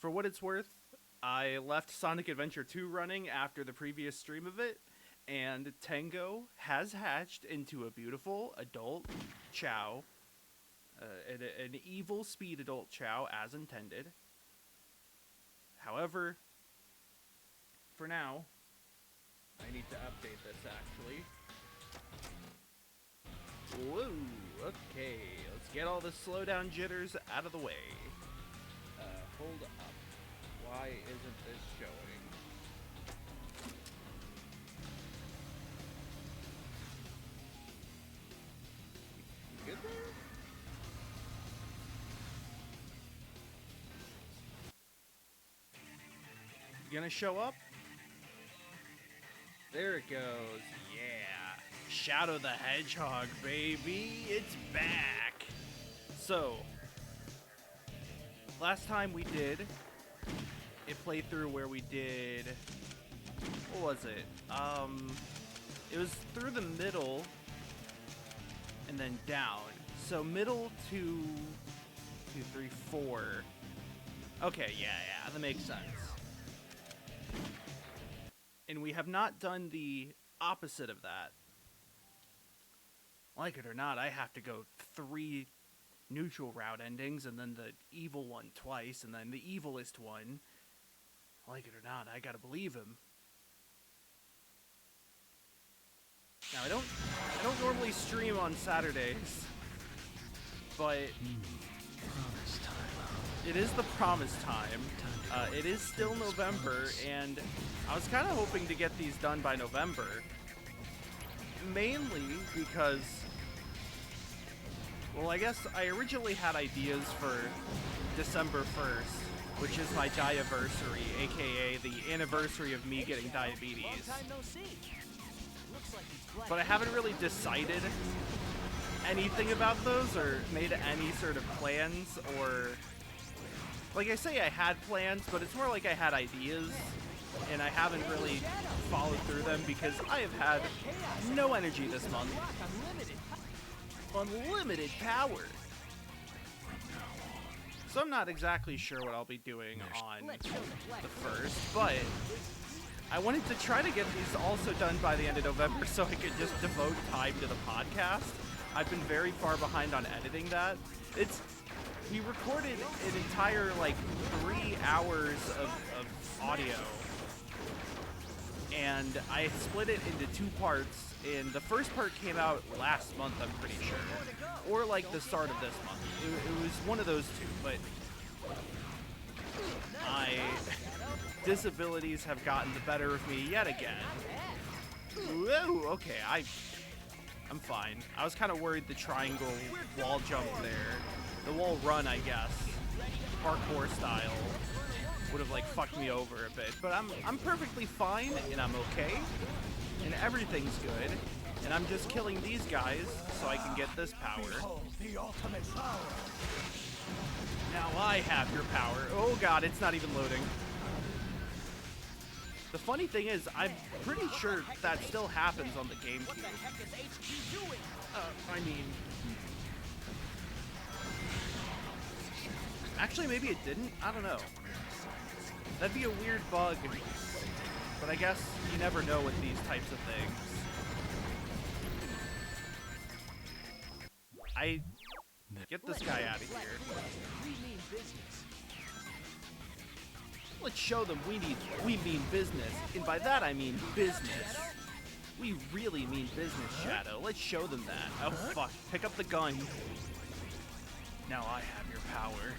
For what it's worth, I left Sonic Adventure 2 running after the previous stream of it, and Tango has hatched into a beautiful adult Chow, an evil speed adult Chow as intended. However, for now, I need to update this actually. Whoa, okay, let's get all the slowdown jitters out of the way. Hold up. Why isn't this showing? You good there? You gonna show up? There it goes. Yeah. Shadow the Hedgehog, baby. It's back. So, last time we did a playthrough where we did, what was it? It was through the middle and then down. So middle 2, 3, 4. Okay, yeah, that makes sense. And we have not done the opposite of that. Like it or not, I have to go 3 neutral route endings and then the evil one twice and then the evilest one. Like it or not, I gotta believe him. Now I don't normally stream on Saturdays, but it is the promise time. It is still November, and I was kind of hoping to get these done by November, mainly because, well, I guess I originally had ideas for December 1st, which is my diaversary, aka the anniversary of me getting diabetes. But I haven't really decided anything about those or made any sort of plans, or, like I say, I had plans, but it's more like I had ideas and I haven't really followed through them because I have had no energy this month. Unlimited power. So I'm not exactly sure what I'll be doing on the 1st, but I wanted to try to get these also done by the end of November so I could just devote time to the podcast. I've been very far behind on editing that. We recorded an entire, 3 hours of audio, and I split it into 2 parts, and the first part came out last month, I'm pretty sure, or the start of this month. It was one of those 2, but my disabilities have gotten the better of me yet again. Whoa, okay, I'm fine. I was kind of worried the triangle wall jump there, the wall run, I guess, parkour style, would have fucked me over a bit, but I'm perfectly fine, and I'm okay, and everything's good, and I'm just killing these guys so I can get this power. Now I have your power. Oh god, it's not even loading. The funny thing is, I'm pretty sure that still happens on the GameCube. I mean, actually, maybe it didn't? I don't know. That'd be a weird bug, but I guess you never know with these types of things. Get this guy out of here. Let's show them we mean business, and by that I mean business. We really mean business, Shadow. Let's show them that. Oh fuck, pick up the gun. Now I have your power.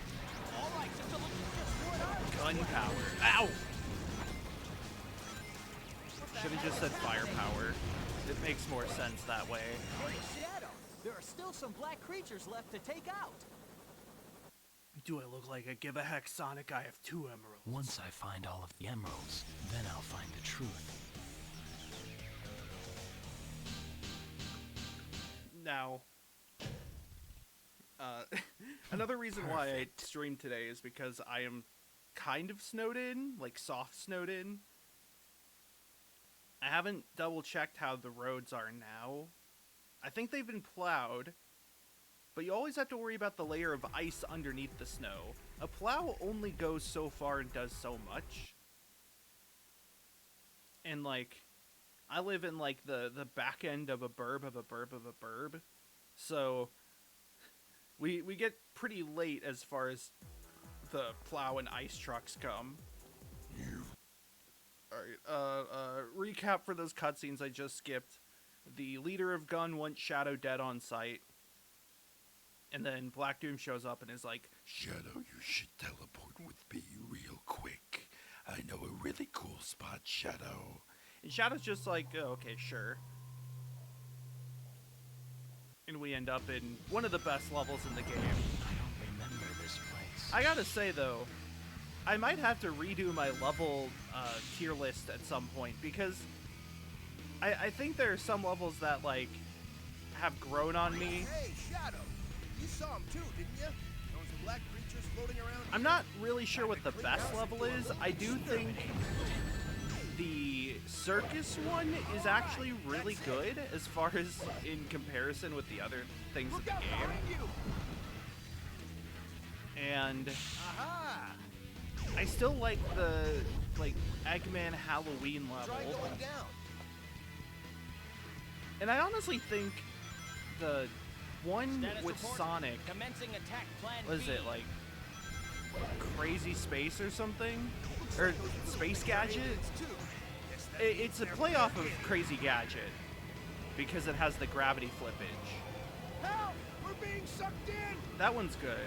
Gun power. Ow! Should have just said firepower. It makes more sense that way. Shadow, there are still some black creatures left to take out. Do I look like a give-a-heck Sonic? I have 2 emeralds. Once I find all of the emeralds, then I'll find the truth. Now, another reason why I streamed today is because I am kind of snowed in, soft snowed in. I haven't double-checked how the roads are now. I think they've been plowed, but you always have to worry about the layer of ice underneath the snow. a plow only goes so far and does so much. And like, I live in like the back end of a burb of a burb of a burb, so we get pretty late as far as the plow and ice trucks come. Alright, recap for those cutscenes I just skipped. The leader of Gun wants Shadow dead on sight. And then Black Doom shows up and is like, Shadow, you should teleport with me real quick. I know a really cool spot, Shadow. and Shadow's just like, oh, okay, sure. And we end up in one of the best levels in the game. I don't remember this place. I gotta say, though, I might have to redo my level tier list at some point, because I think there are some levels that, like, have grown on me. Hey, Shadow! You saw him too, didn't you? Those black creatures floating around. I'm not really sure what the best level is. I do think the circus one is actually really good as far as in comparison with the other things in Look the out game. behind you! And Aha! I still like the Eggman Halloween Try level. going down. And I honestly think the one Status with report. Sonic, Commencing attack plan what is B. it, like Crazy Space or something? Or Space Gadget? It's two. Guess that It's a playoff of Crazy Gadget because it has the gravity flippage. Help! We're being sucked in! That one's good.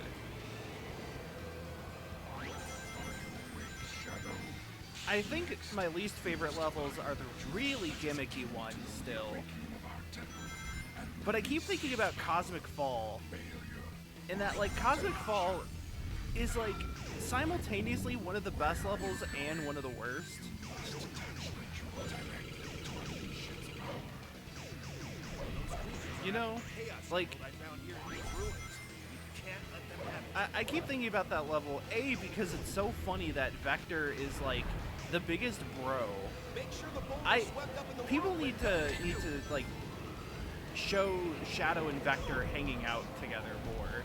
I think my least favorite levels are the really gimmicky ones still. But I keep thinking about Cosmic Fall. And that, like, Cosmic Fall is, like, simultaneously one of the best levels and one of the worst. You know? Like, I found here in these ruins. You can't let them have it. I keep thinking about that level, A, because it's so funny that Vector is, like, the biggest bro. Make sure the boulder's swept up in the People whirlwind. need to like show Shadow and Vector hanging out together more.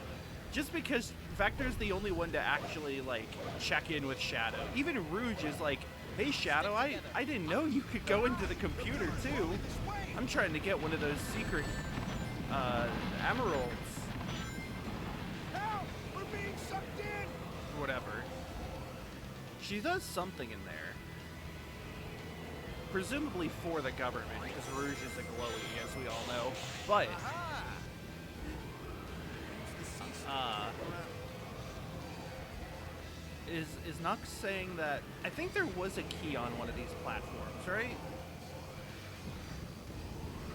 Just because Vector's the only one to actually like check in with Shadow. Even Rouge is like, hey Shadow, I didn't know you could go into the computer too. I'm trying to get one of those secret emeralds. Help! We're being sucked in! Or whatever. She does something in there. Presumably for the government, because Rouge is a glowy, as we all know. But, Aha! is Nux saying that... I think there was a key on one of these platforms, right?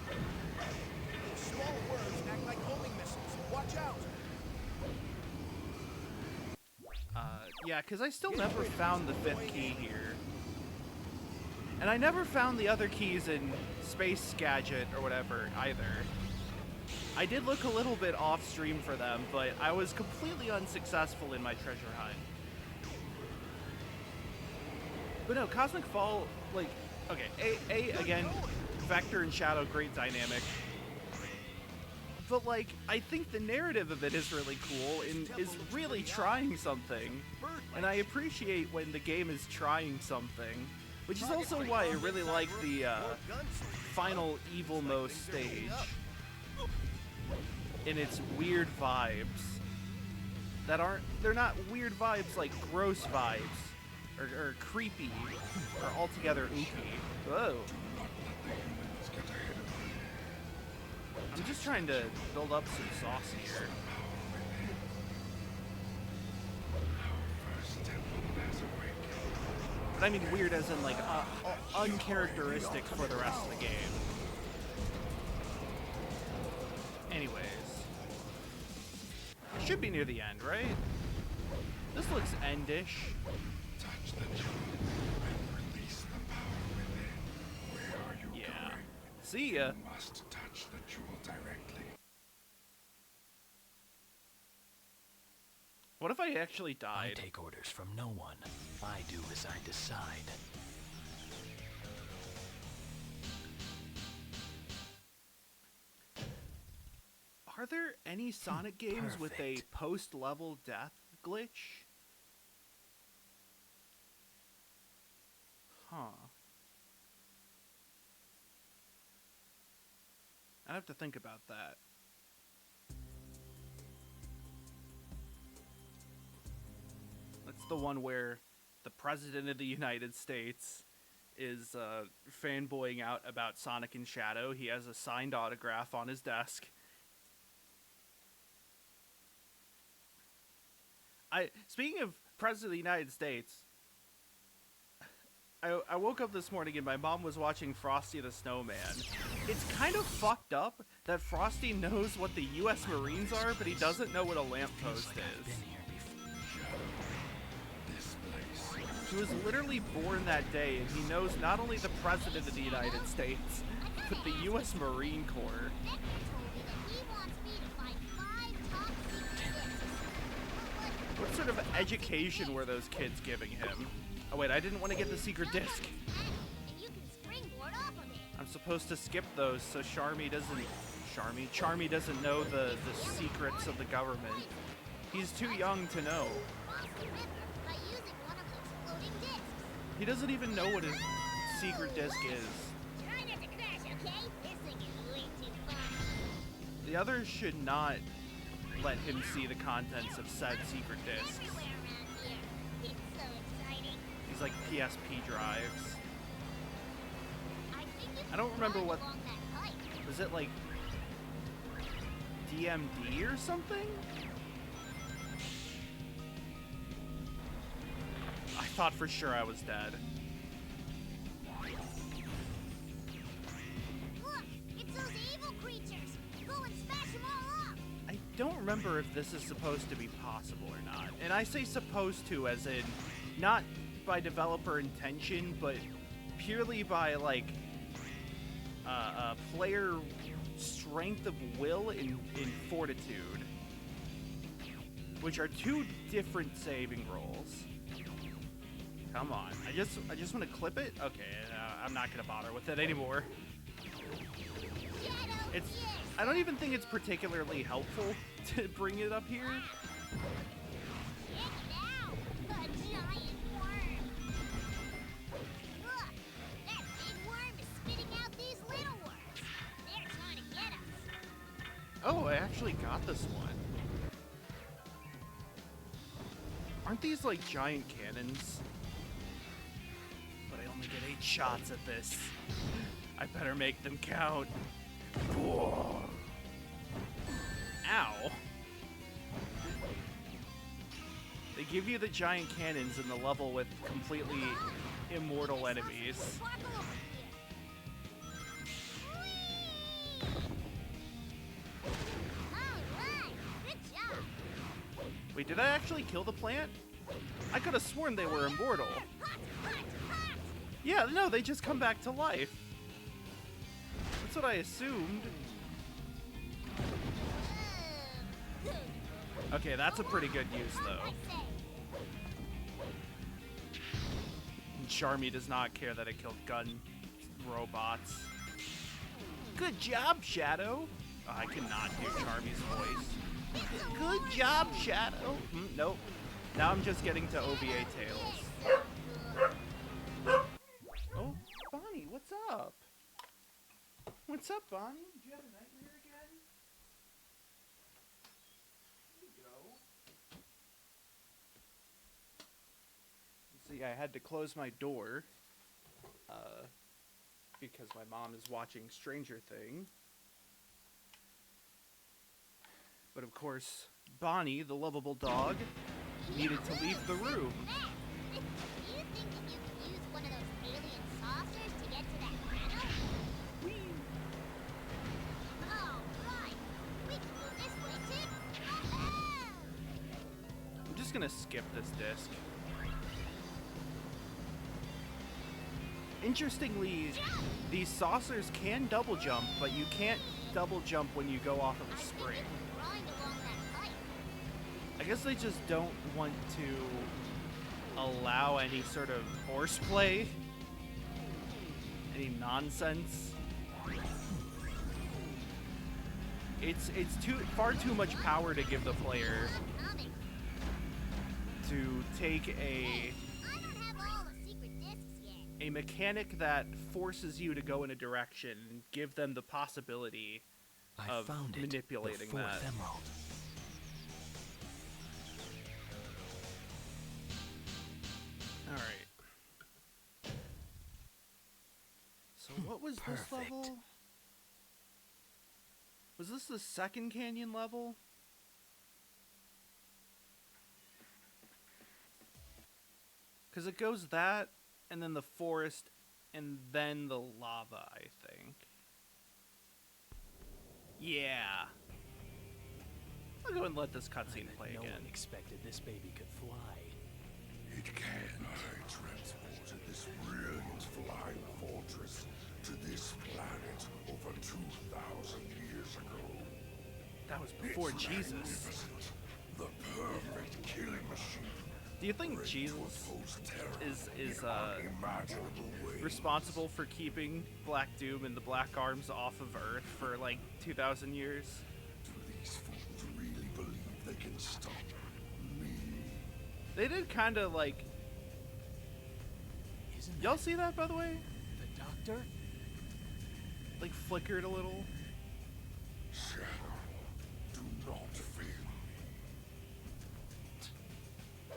Those small worms act like homing missiles. Watch out! Yeah, because I still never found the fifth key here. And I never found the other keys in Space Gadget or whatever, either. I did look a little bit off-stream for them, but I was completely unsuccessful in my treasure hunt. But no, Cosmic Fall, like, okay, again, Vector and Shadow, great dynamic. But, like, I think the narrative of it is really cool and is really trying something. And I appreciate when the game is trying something. Which is also why I really like the final Evil Most stage. And its weird vibes. That aren't, they're not weird vibes like gross vibes. Or creepy. Or altogether ooky. Whoa. I'm just trying to build up some sauce here. But I mean weird as in like uncharacteristic for the rest of the game. Anyways. Should be near the end, right? This looks endish. Touch the jewel and release the power within. Where are you Yeah. going? See ya. You must touch the jewel directly. What if I actually I died? take orders from no one. I do as I decide. Are there any Sonic games with a Perfect. post-level death glitch? I have to think about that. That's the one where the President of the United States is fanboying out about Sonic and Shadow. He has a signed autograph on his desk. Speaking of President of the United States, I woke up this morning and my mom was watching Frosty the Snowman. It's kind of fucked up that Frosty knows what the U.S. Marines are, but he doesn't know what a lamppost is. Been here before. This place. He was literally born that day, and he knows not only the President of the United States, but the U.S. Marine Corps. What sort of education were those kids giving him? Oh wait, I didn't want to get the secret disc. I'm supposed to skip those so Charmy doesn't know the secrets of the government. He's too young to know. He doesn't even know what his secret disc is. The others should not let him see the contents of said secret discs. These like PSP drives. I don't remember what. Was it like DMD or something? I thought for sure I was dead. Look, it's those evil creatures. Go and smash them all up. I don't remember if this is supposed to be possible or not. And I say supposed to as in not by developer intention, but purely by like player strength of will and fortitude, which are two different saving rolls. Come on, I just want to clip it. Okay, I'm not gonna bother with it anymore. I don't even think it's particularly helpful to bring it up here. Oh, I actually got this one. Aren't these like giant cannons? But I only get 8 shots at this. I better make them count. Whoa. Ow. They give you the giant cannons in the level with completely immortal enemies. Wait, did I actually kill the plant? I could have sworn they were immortal. Yeah, no, they just come back to life. That's what I assumed. Okay, that's a pretty good use, though. And Charmy does not care that I killed gun robots. Good job, Shadow. Oh, I cannot hear Charmy's voice. Good job, Shadow. Nope. Now I'm just getting to OVA tales. Oh, Bonnie, what's up? What's up, Bonnie? Did you have a nightmare again? Here you go. See, I had to close my door because my mom is watching Stranger Things. But of course, Bonnie, the lovable dog, needed to leave the room. Do you think that you can use one of those alien saucers to get to that panel? Oh, right. We can go this way too. Oh! I'm just gonna skip this disc. Interestingly, these saucers can double jump, but you can't double jump when you go off of a spring. I guess they just don't want to allow any sort of horseplay, any nonsense. It's far too much power to give the player to take a mechanic that forces you to go in a direction and give them the possibility I of found it. manipulating the fourth that. emerald. All right. So what was this Perfect. level? Was this the second canyon level? Because it goes that, and then the forest, and then the lava, I think. Yeah. I'll go and let this cutscene play No again. one expected this baby could fly. It can. I transported this brilliant flying fortress to this planet over 2,000 years ago. That was before It's Jesus. magnificent. The perfect killing machine. Do you think Jesus is Unimaginable ways. responsible for keeping Black Doom and the Black Arms off of Earth for like 2,000 years? Do these fools really believe they can stop me? They did kind of like. Isn't Y'all that see that, by the way? the doctor? Like flickered a little. Shadow, do not fear.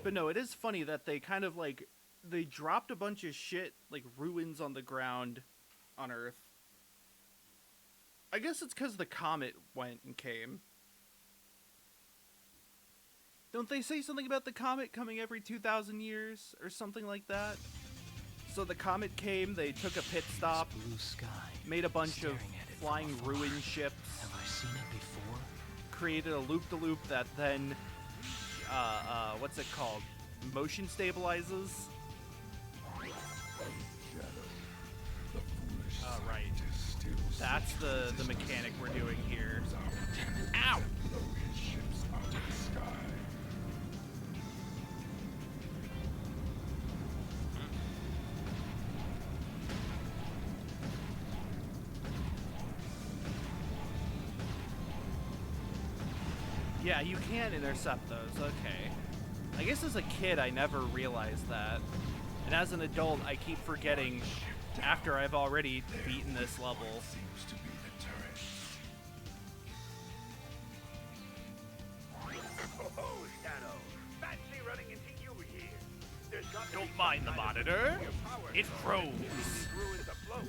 But no, it is funny that they kind of like they dropped a bunch of shit like ruins on the ground on Earth. I guess it's because the comet went and came. Don't they say something about the comet coming every 2,000 years or something like that? So the comet came, they took a pit stop, Blue sky. made a bunch of Staring at it from flying afar. ruin ships, Have I seen it before? created a loop-de-loop that then, what's it called? Motion stabilizes? Right. That's the mechanic we're doing here. Ow! Yeah, you can intercept those, okay. I guess as a kid I never realized that. And as an adult I keep forgetting after I've already beaten this level. Seems to be the turret. Oh, Shadow. Fancy running into you here. There's got to be Don't some mind the kind of monitor. nuclear power It source froze. to keep these ruins afloat.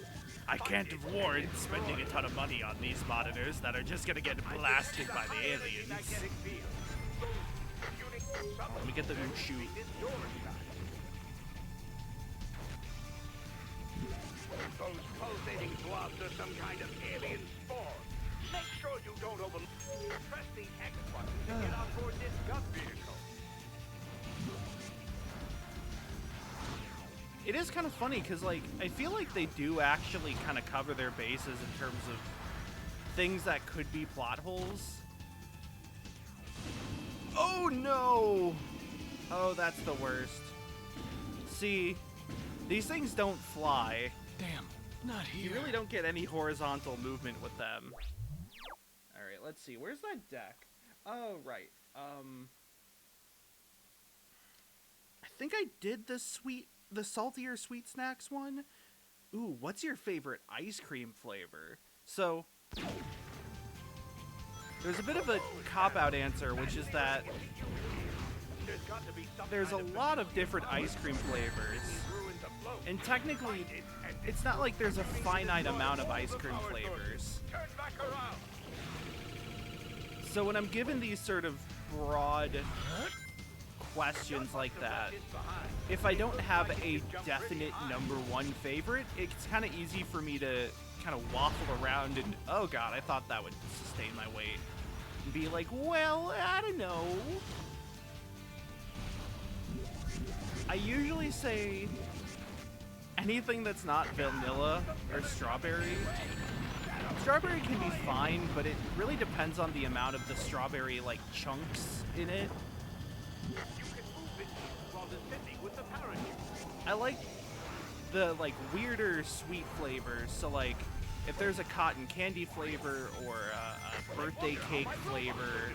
I can't Find it afford and spending a destroy ton of money on these monitors that are just gonna get blasted by the aliens. Let me get the shoot. Those pulsating blobs are some kind of alien spawn. Make sure you don't overlook. Press the X button to get on board this gun vehicle. It is kind of funny because, like, I feel like they do actually kind of cover their bases in terms of things that could be plot holes. Oh no! Oh, that's the worst. See, these things don't fly. Damn, not You here. really don't get any horizontal movement with them. Alright, let's see. Where's that deck? Oh, right. I think I did the saltier sweet snacks one. Ooh, what's your favorite ice cream flavor? So, there's a bit of a cop-out answer, which is that There's got to be some there's a kind of lot of different ice cream flavors. ruins afloat. And technically, Find it and it's not like there's a finite amount of ice cream flavors. turn back around. So when I'm given these sort of broad questions like that, if I don't have a definite number one favorite, it's kind of easy for me to kind of waffle around and, oh god, I thought that would sustain my weight. And be like, well, I don't know. I usually say anything that's not vanilla or strawberry. Strawberry can be fine, but it really depends on the amount of the strawberry, like, chunks in it. You can move it while descending with the parachute. I like the, like, weirder sweet flavors. So, like, if there's a cotton candy flavor or a birthday cake flavor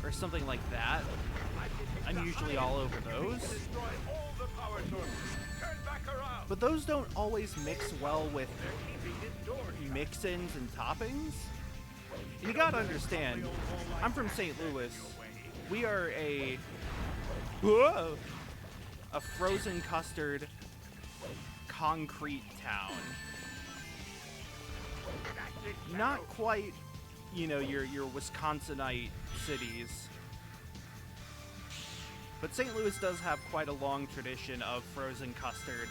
or something like that, I'm usually all over those. Destroy all the power sources. Turn back around. But those don't always mix well with They're keeping this door shut. mix-ins and toppings. And you gotta understand, I'm from St. Louis. We are a frozen custard concrete town. Not quite, you know, your Wisconsinite cities. But St. Louis does have quite a long tradition of frozen custard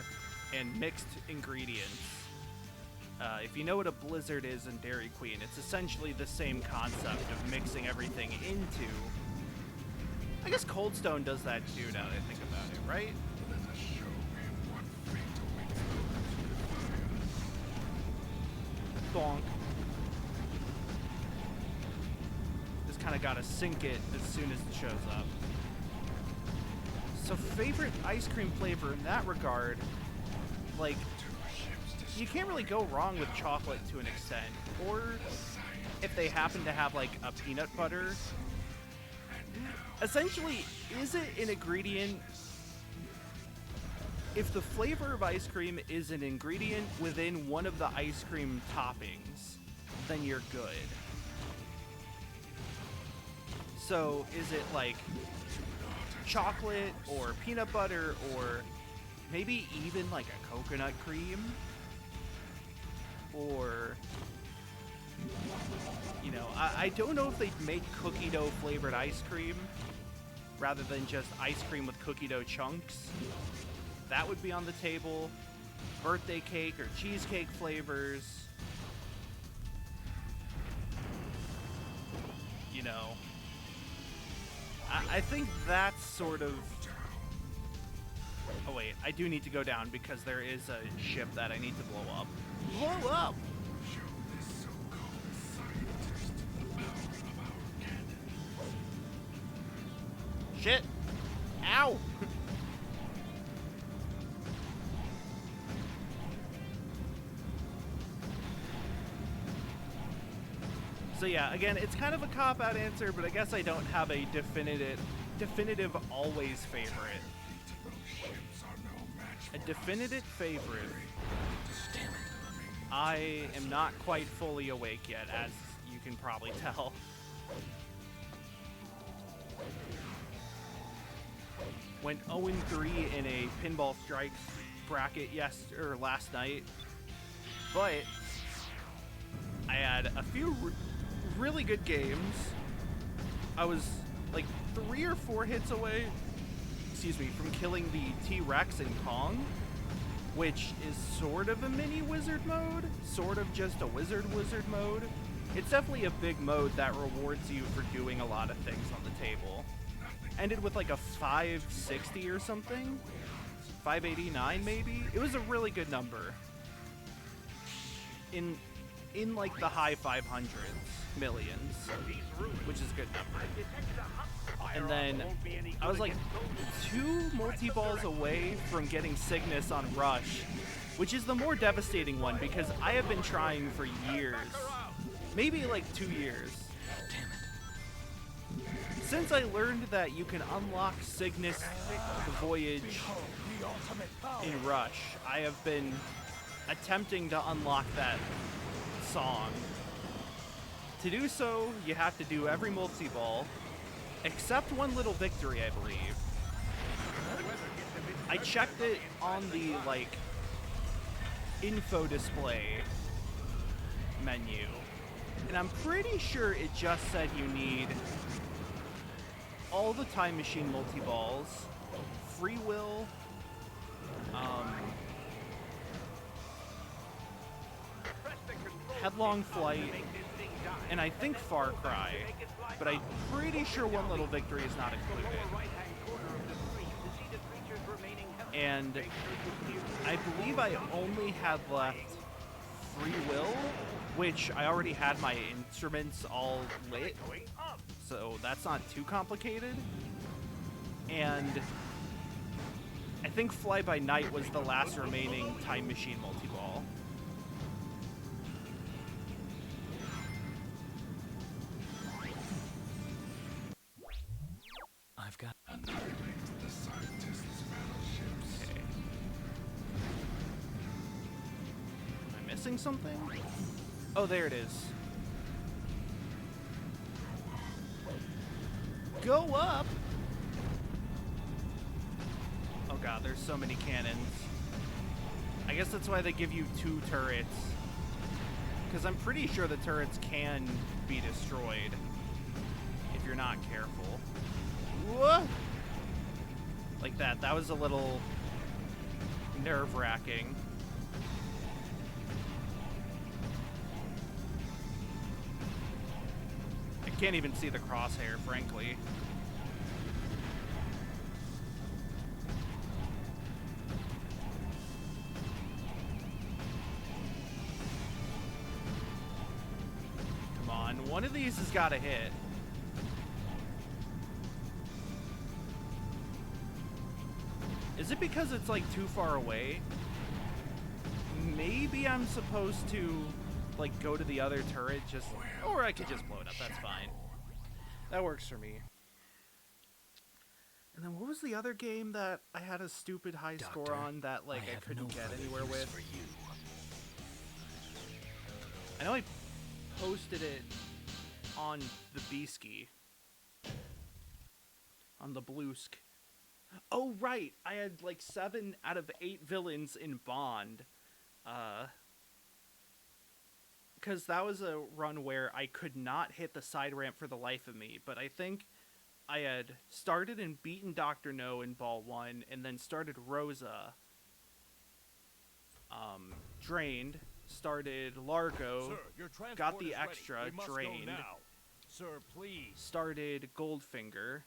and mixed ingredients. If you know what a blizzard is in Dairy Queen, it's essentially the same concept of mixing everything into... I guess Cold Stone does that too, now that I think about it, right? Donk. Just kind of gotta sink it as soon as it shows up. So favorite ice cream flavor in that regard, like, you can't really go wrong with chocolate to an extent. Or if they happen to have like a peanut butter. Essentially, is it an ingredient? If the flavor of ice cream is an ingredient within one of the ice cream toppings, then you're good. So is it like chocolate or peanut butter or maybe even like a coconut cream? Or, you know, I don't know if they'd make cookie dough flavored ice cream rather than just ice cream with cookie dough chunks. That would be on the table. Birthday cake or cheesecake flavors. You know, I think that's sort of... Oh wait, I do need to go down because there is a ship that I need to blow up. Blow up! Shit! Ow! So yeah, again, it's kind of a cop-out answer, but I guess I don't have a definitive always favorite. A definitive favorite. I am not quite fully awake yet, as you can probably tell. Went 0-3 in a Pinball Strikes bracket last night, but I had a few really good games. I was like 3 or 4 hits away, from killing the T-Rex in Kong, which is sort of a mini wizard mode, sort of just a wizard mode. It's definitely a big mode that rewards you for doing a lot of things on the table. Ended with like a 560 or something, 589 maybe. It was a really good number. In like the high 500s, millions, which is a good number. And then I was like 2 multi-balls away from getting Cygnus on Rush, which is the more devastating one because I have been trying for years, maybe like 2 years. Since I learned that you can unlock Cygnus the Voyage in Rush, I have been attempting to unlock that song. To do so, you have to do every multi-ball, except one little victory, I believe. I checked it on the, like, info display menu, and I'm pretty sure it just said you need all the Time Machine multi-balls, Free Will, Headlong Flight, and I think Far Cry, but I'm pretty sure One Little Victory is not included. And I believe I only had left Free Will, which I already had my instruments all lit, so that's not too complicated. And I think Fly By Night was the last remaining Time Machine multi-ball. I've got Okay. Am I missing something? Oh, there it is. go up. Oh god, there's so many cannons. I guess that's why they give you 2 turrets. Because I'm pretty sure the turrets can be destroyed if you're not careful. Whoa! Like that. That was a little nerve-wracking. I can't even see the crosshair, frankly. Come on, one of these has got to hit. Is it because it's like too far away? Maybe I'm supposed to like go to the other turret just, or I could just blow it up. That's fine. That works for me. And then what was the other game that I had a stupid high score on that like I couldn't get anywhere with? For you. I know I posted it on the B-ski. On the Bluesk. Oh, right. I had like 7 out of 8 villains in Bond. Because that was a run where I could not hit the side ramp for the life of me. But I think I had started and beaten Dr. No in Ball 1, and then started Rosa. Drained. Started Largo. Sir, your transport got the is ready. extra, We must go drained. now. Sir, please. Started Goldfinger.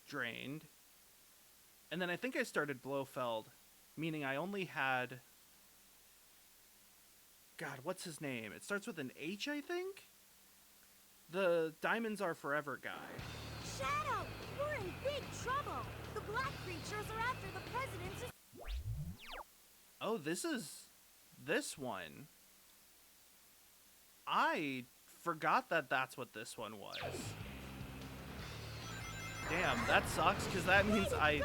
Drained. And then I think I started Blofeld, meaning I only had... God, what's his name? It starts with an H, I think? The Diamonds Are Forever guy. Shadow, we're in big trouble. The black creatures are after the president's... Oh, this is this one. I forgot that that's what this one was. Damn, that sucks, because that means I...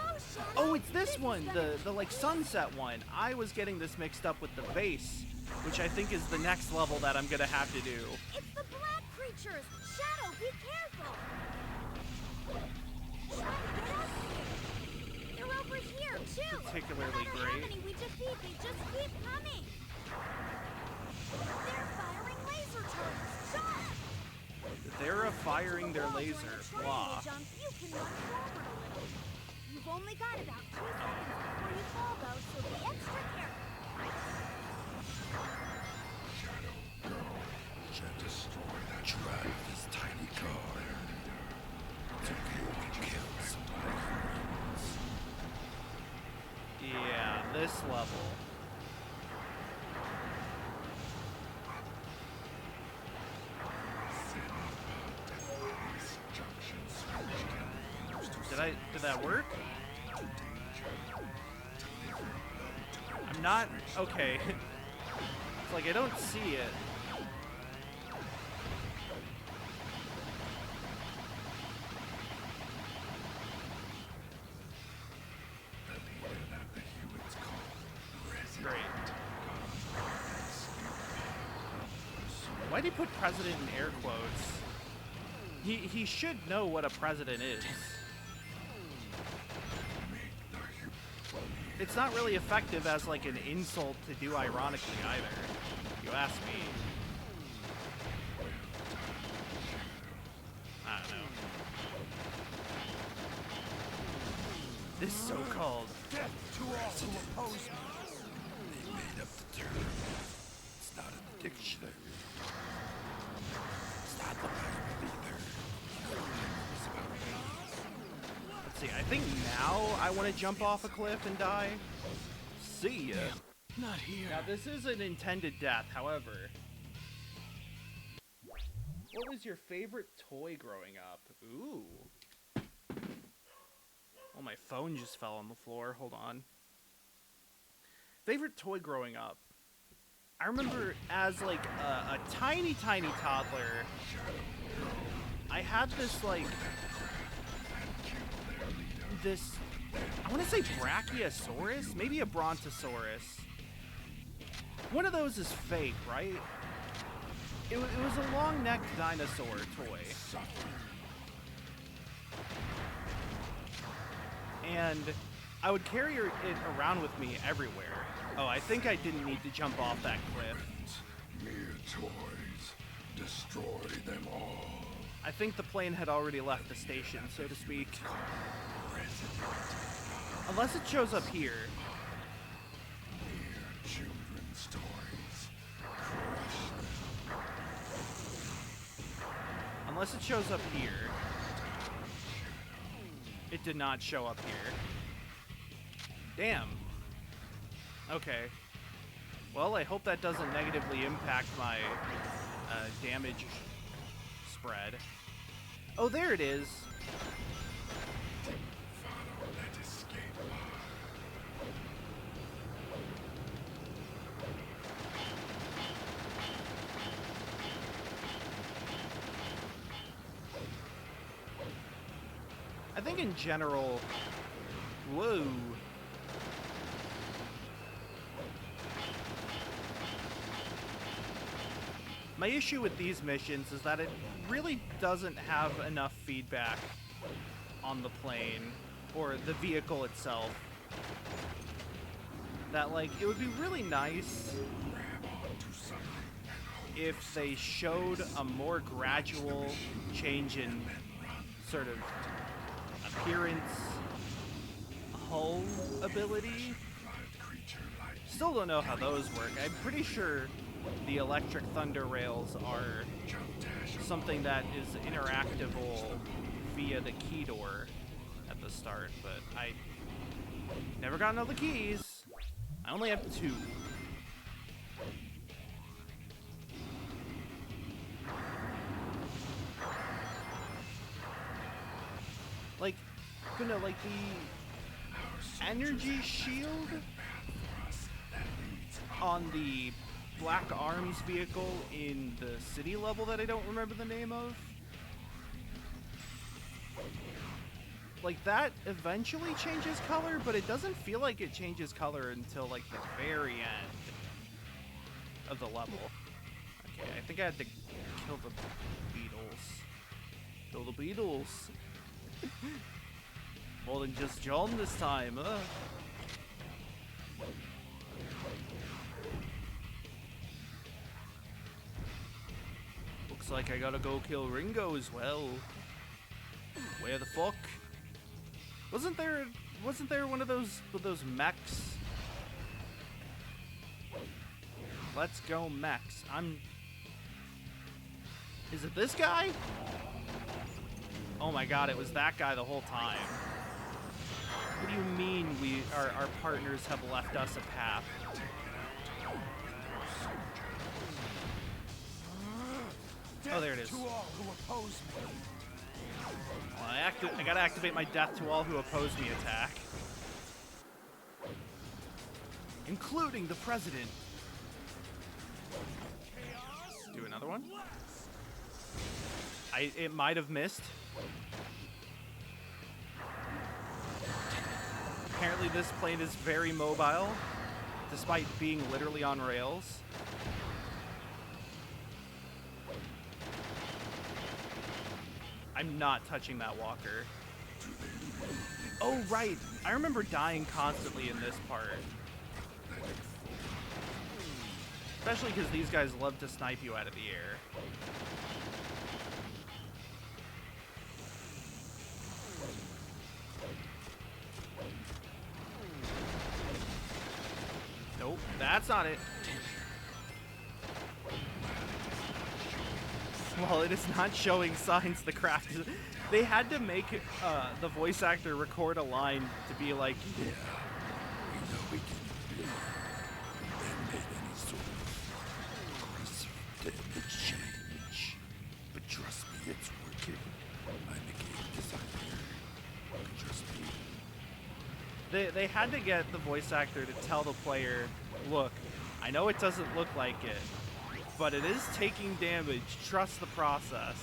Oh, it's this one, the like sunset one. I was getting this mixed up with the base, which I think is the next level that I'm gonna have to do. It's the black creatures! Shadow, be careful! Shadow, get up here! They're over here, too! Particularly no matter great. how many we defeat, they just keep coming! They're firing laser turrets! Jump! They're firing their laser. Blah. Jump, you can run forward a little. You've only got about 2 seconds before you fall, though, so be extra careful. Shadow, go. Can't destroy that drive this tiny car. It's okay if you kill some black humans. Yeah, this level. Did that work? I'm not... Okay. It's like I don't see it. Great. Why'd he put president in air quotes? He should know what a president is. It's not really effective as like an insult to do ironically either, if you ask me. I don't know. This so-called Death to all who oppose me. They made up the term. It's not in the dictionary. It's not the Bible either. It's about me. Let's see, I think now I want to jump off a cliff and die. See ya. Not here. Now this is an intended death, however. What was your favorite toy growing up? Ooh. Oh, my phone just fell on the floor. Hold on. Favorite toy growing up? I remember as like a tiny toddler, I had this like... this, I want to say Brachiosaurus, maybe a Brontosaurus. One of those is fake, right? It was a long-necked dinosaur toy. and I would carry it around with me everywhere. Oh, I think I didn't need to jump off that cliff. Mere toys. Destroy them all. I think the plane had already left the station, so to speak. Unless it shows up here. Mere children's toys. Crush them. Unless it shows up here. It did not show up here. Damn. Okay. Well, I hope that doesn't negatively impact my damage spread. Oh, there it is. Follow that escape. I think in general... Whoa. My issue with these missions is that it really doesn't have enough feedback on the plane or the vehicle itself. That, like, it would be really nice if they showed a more gradual change in sort of appearance, hull ability. Still don't know how those work. I'm pretty sure the electric thunder rails are something that is interactable via the key door at the start, but I never got all the keys. I only have 2. Like, you know, like the energy shield on the Black Arms vehicle in the city level that I don't remember the name of. Like, that eventually changes color, but it doesn't feel like it changes color until, like, the very end of the level. Okay, I think I had to kill the beetles. Kill the beetles. More than just John this time, huh? Looks like I gotta go kill Ringo as well. Where the fuck? Wasn't there one of those mechs? Let's go mechs. Is it this guy? Oh my god, it was that guy the whole time. What do you mean our partners have left us a path? Oh, there it is. To all who oppose me. Well, I gotta activate my death to all who oppose me attack. Including the president. Do another one? It might have missed. Apparently this plane is very mobile, despite being literally on rails. I'm not touching that walker. Oh, right. I remember dying constantly in this part. Especially because these guys love to snipe you out of the air. Nope, that's not it. Well, it is not showing signs the craft is... They had to make the voice actor record a line to be like... Yeah, we know we can do then make any sort of aggressive damage change. But trust me, it's working. I'm a game designer. Trust me. They had to get the voice actor to tell the player, look, I know it doesn't look like it, but it is taking damage. Trust the process.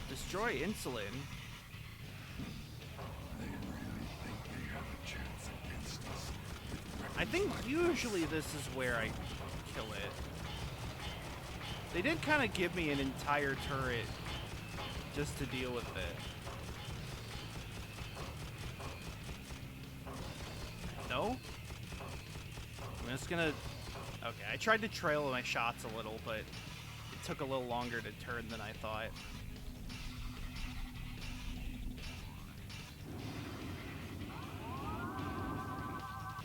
Destroy insulin? They really think they have a chance against us. I think usually this is where I kill it. They did kind of give me an entire turret just to deal with it. just gonna... Okay, I tried to trail my shots a little, but it took a little longer to turn than I thought.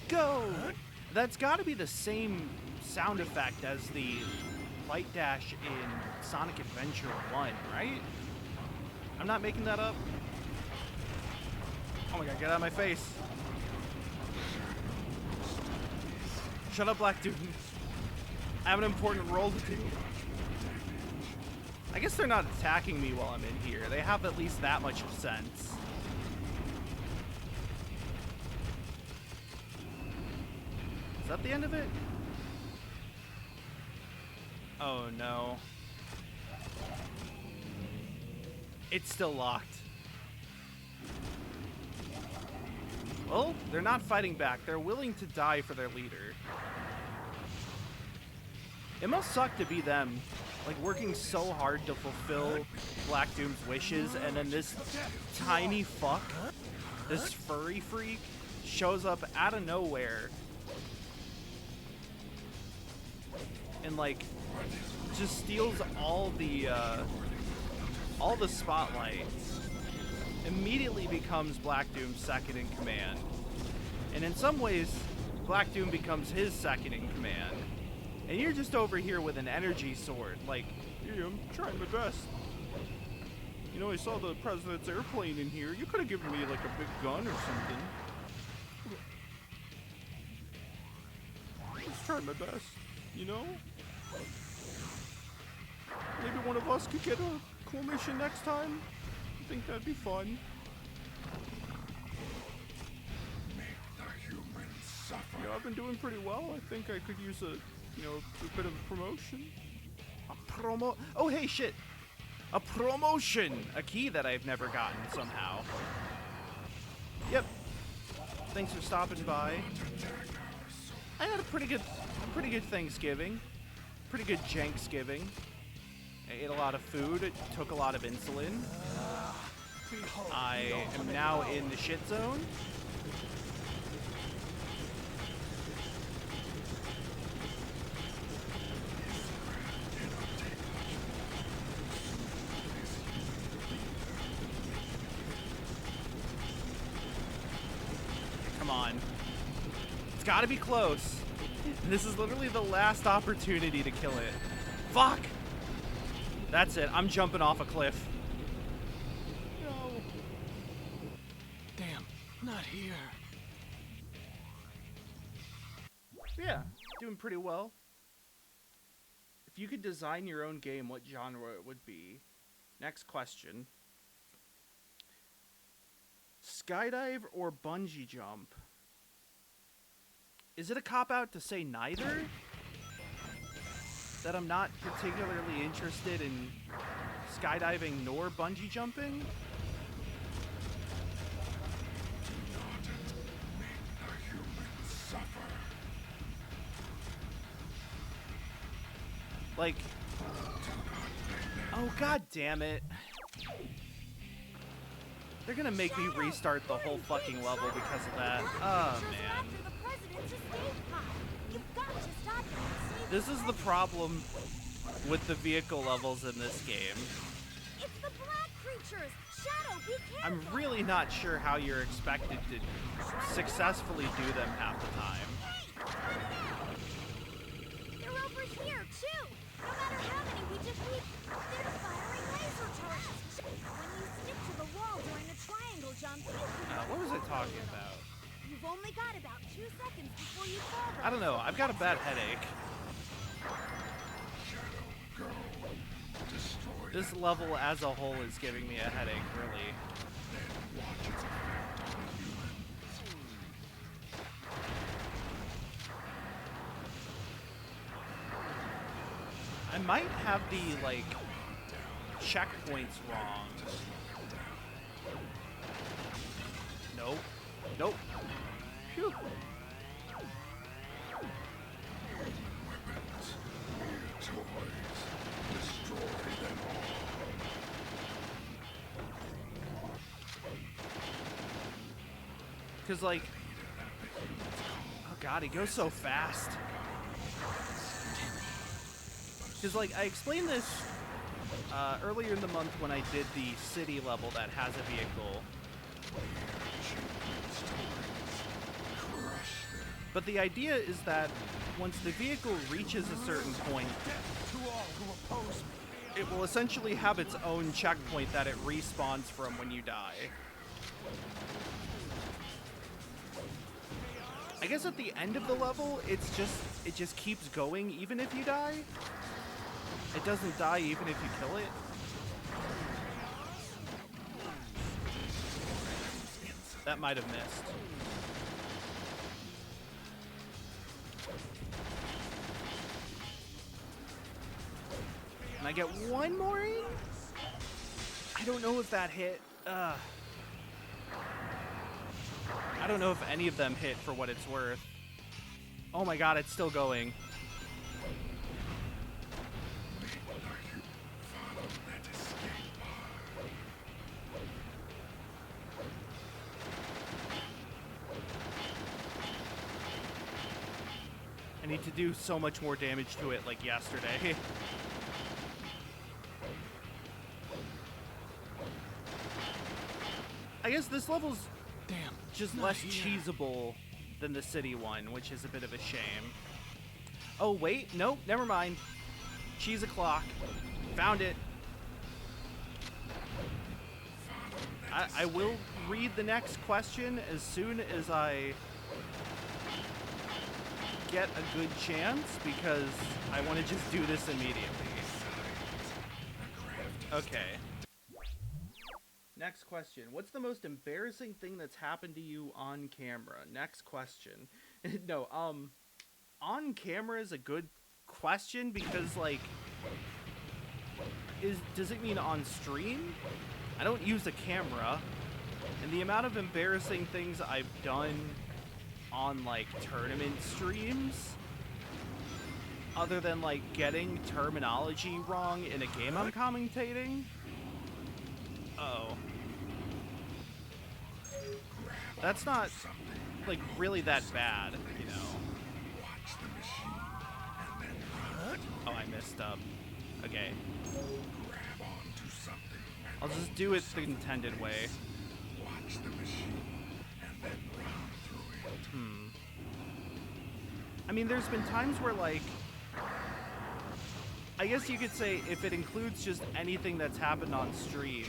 Go! That's gotta be the same sound effect as the light dash in Sonic Adventure 1, right? I'm not making that up. Oh my god, get out of my face. Shut up, Black Dude. I have an important role to do. I guess they're not attacking me while I'm in here. They have at least that much sense. Is that the end of it? Oh no. It's still locked. Well, they're not fighting back. They're willing to die for their leader. It must suck to be them, like working so hard to fulfill Black Doom's wishes, and then this tiny fuck, this furry freak, shows up out of nowhere and like just steals all the spotlight. Immediately becomes Black Doom's second in command. And in some ways, Black Doom becomes his second in command. And you're just over here with an energy sword, like, yeah, I'm trying my best. You know, I saw the president's airplane in here. You could have given me, like, a big gun or something. Just trying my best, you know? Maybe one of us could get a cool mission next time. I think that'd be fun. Yeah, I've been doing pretty well. I think I could use a bit of a promotion. A promo? Oh, hey, shit. A promotion! A key that I've never gotten somehow. Yep. Thanks for stopping by. I had a pretty good Thanksgiving. Pretty good Janksgiving. I ate a lot of food. It took a lot of insulin. I am now in the shit zone. Come on. It's gotta be close. This is literally the last opportunity to kill it. Fuck! That's it. I'm jumping off a cliff. No. Damn, not here. Yeah, doing pretty well. If you could design your own game, what genre it would be? Next question. Skydive or bungee jump? Is it a cop-out to say neither? That I'm not particularly interested in skydiving nor bungee jumping? Like, oh god damn it. They're gonna make me restart the whole fucking level because of that. Oh man. This is the problem with the vehicle levels in this game. It's the black creatures. Shadow, be careful. I'm really not sure how you're expected to successfully do them half the time. They're over here, too. No matter how many we defeat, they're firing laser turrets. When you stick to the wall during a triangle jump, you can... What was I talking about? You've only got about 2 seconds before you fall. I don't know. I've got a bad headache. This level as a whole is giving me a headache, really. I might have the, like, checkpoints wrong. Nope. Nope. Phew. Because, like, God, he goes so fast. Because, like, I explained this earlier in the month when I did the city level that has a vehicle. But the idea is that once the vehicle reaches a certain point, it will essentially have its own checkpoint that it respawns from when you die. I guess at the end of the level, it just keeps going even if you die. It doesn't die even if you kill it. That might have missed. Can I get one more in? I don't know if that hit. I don't know if any of them hit for what it's worth. Oh my god, it's still going. I need to do so much more damage to it like yesterday. I guess this level's just less cheesable than the city one, which is a bit of a shame. Oh, wait. Nope. Never mind. Cheese o'clock. Found it. I will read the next question as soon as I get a good chance, because I want to just do this immediately. Okay. Next question. What's the most embarrassing thing that's happened to you on camera? Next question. No, on camera is a good question because, like, does it mean on stream? I don't use a camera, and the amount of embarrassing things I've done on, like, tournament streams, other than, like, getting terminology wrong in a game I'm commentating. Uh-oh. That's not, like, really that bad, you know. Oh, I messed up. Okay. I'll just do it the intended way. I mean, there's been times where, like, I guess you could say if it includes just anything that's happened on stream.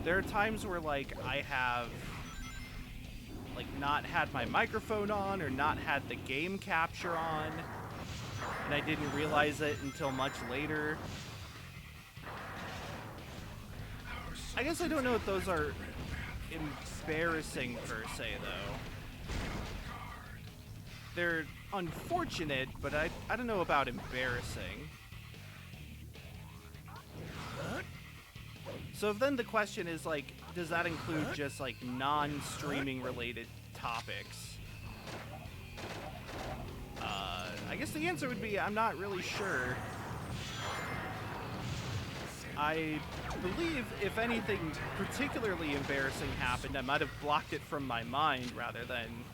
There are times where, like, I have, like, not had my microphone on or not had the game capture on, and I didn't realize it until much later. I guess I don't know if those are embarrassing per se, though. They're unfortunate, but I don't know about embarrassing. So then the question is, like, does that include just, like, non-streaming related topics? I guess the answer would be I'm not really sure. I believe if anything particularly embarrassing happened, I might have blocked it from my mind rather than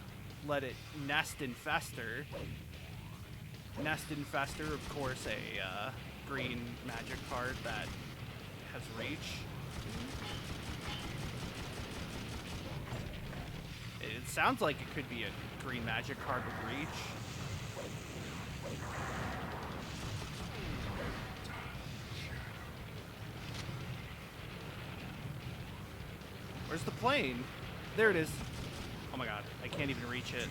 let it nest and fester. Nest and fester, of course, a green magic card that has reach. It sounds like it could be a green magic card with reach. Where's the plane? There it is. Oh my god, I can't even reach it.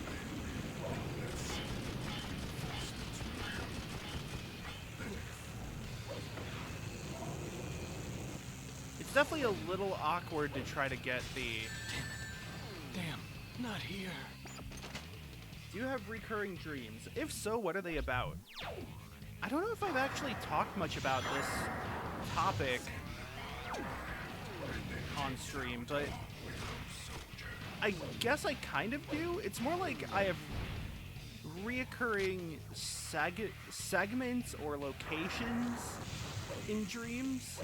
It's definitely a little awkward to try to get the... Damn, not here. Do you have recurring dreams? If so, what are they about? I don't know if I've actually talked much about this topic on stream, but I guess I kind of do. It's more like I have reoccurring segments or locations in dreams.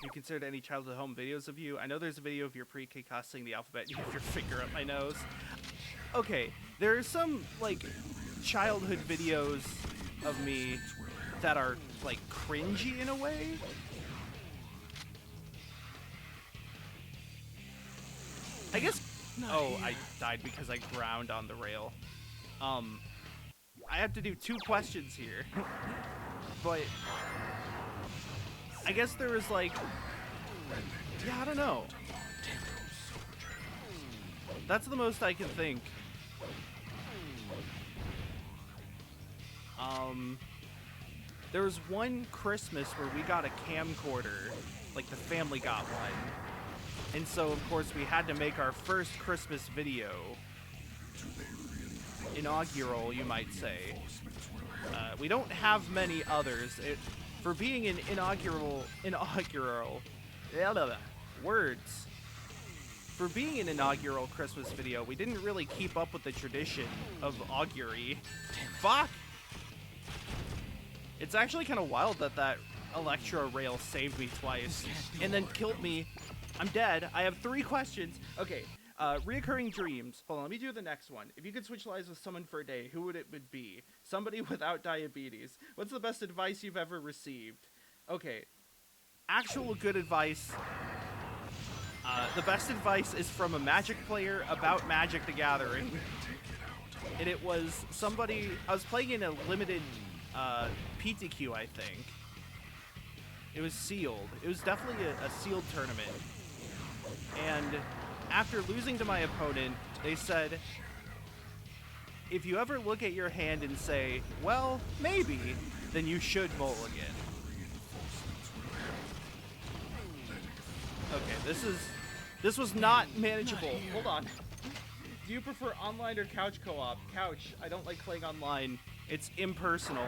You considered any childhood home videos of you. I know there's a video of your pre-K cussing the alphabet and you have your finger up my nose. Okay, there are some, like, childhood videos of me that are, like, cringy in a way. I guess... Oh, I died because I ground on the rail. I have to do 2 questions here. But... I guess there was, like... Yeah, I don't know. That's the most I can think. There was one Christmas where we got a camcorder, like the family got one. And so, of course, we had to make our first Christmas video. Inaugural, you might say. We don't have many others. For being an inaugural, words. For being an inaugural Christmas video, we didn't really keep up with the tradition of augury. Fuck! It's actually kind of wild that that Electro rail saved me twice and then killed me. I'm dead. I have 3 questions. Okay, reoccurring dreams. Hold on, let me do the next one. If you could switch lives with someone for a day, who would it be? Somebody without diabetes. What's the best advice you've ever received? Okay, actual good advice. The best advice is from a Magic player about Magic the Gathering. And it was somebody... I was playing in a limited PTQ, I think. It was sealed. It was definitely a sealed tournament. And after losing to my opponent, they said, if you ever look at your hand and say, well, maybe, then you should mulligan. Okay, this was not manageable. Hold on. Do you prefer online or couch co-op? Couch. I don't like playing online. It's impersonal,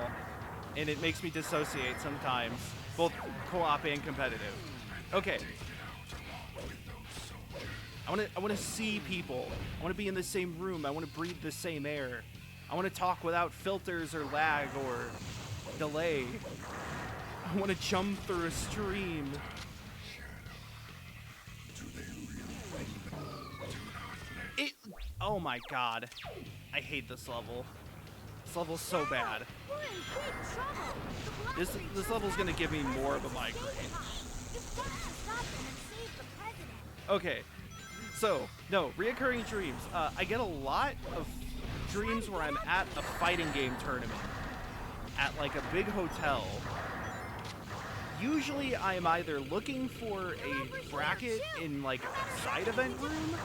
and it makes me dissociate sometimes, both co-op and competitive. Okay. I want to see people. I want to be in the same room. I want to breathe the same air. I want to talk without filters or lag or delay. I want to jump through a stream. Oh my god. I hate this level. This level's so bad. We're in big trouble. This level's gonna give me more of a migraine. You've got to stop them and save the president. Okay. So, no, reoccurring dreams. I get a lot of dreams where I'm at a fighting game tournament. At like a big hotel. Usually I'm either looking for a bracket in like a side event room,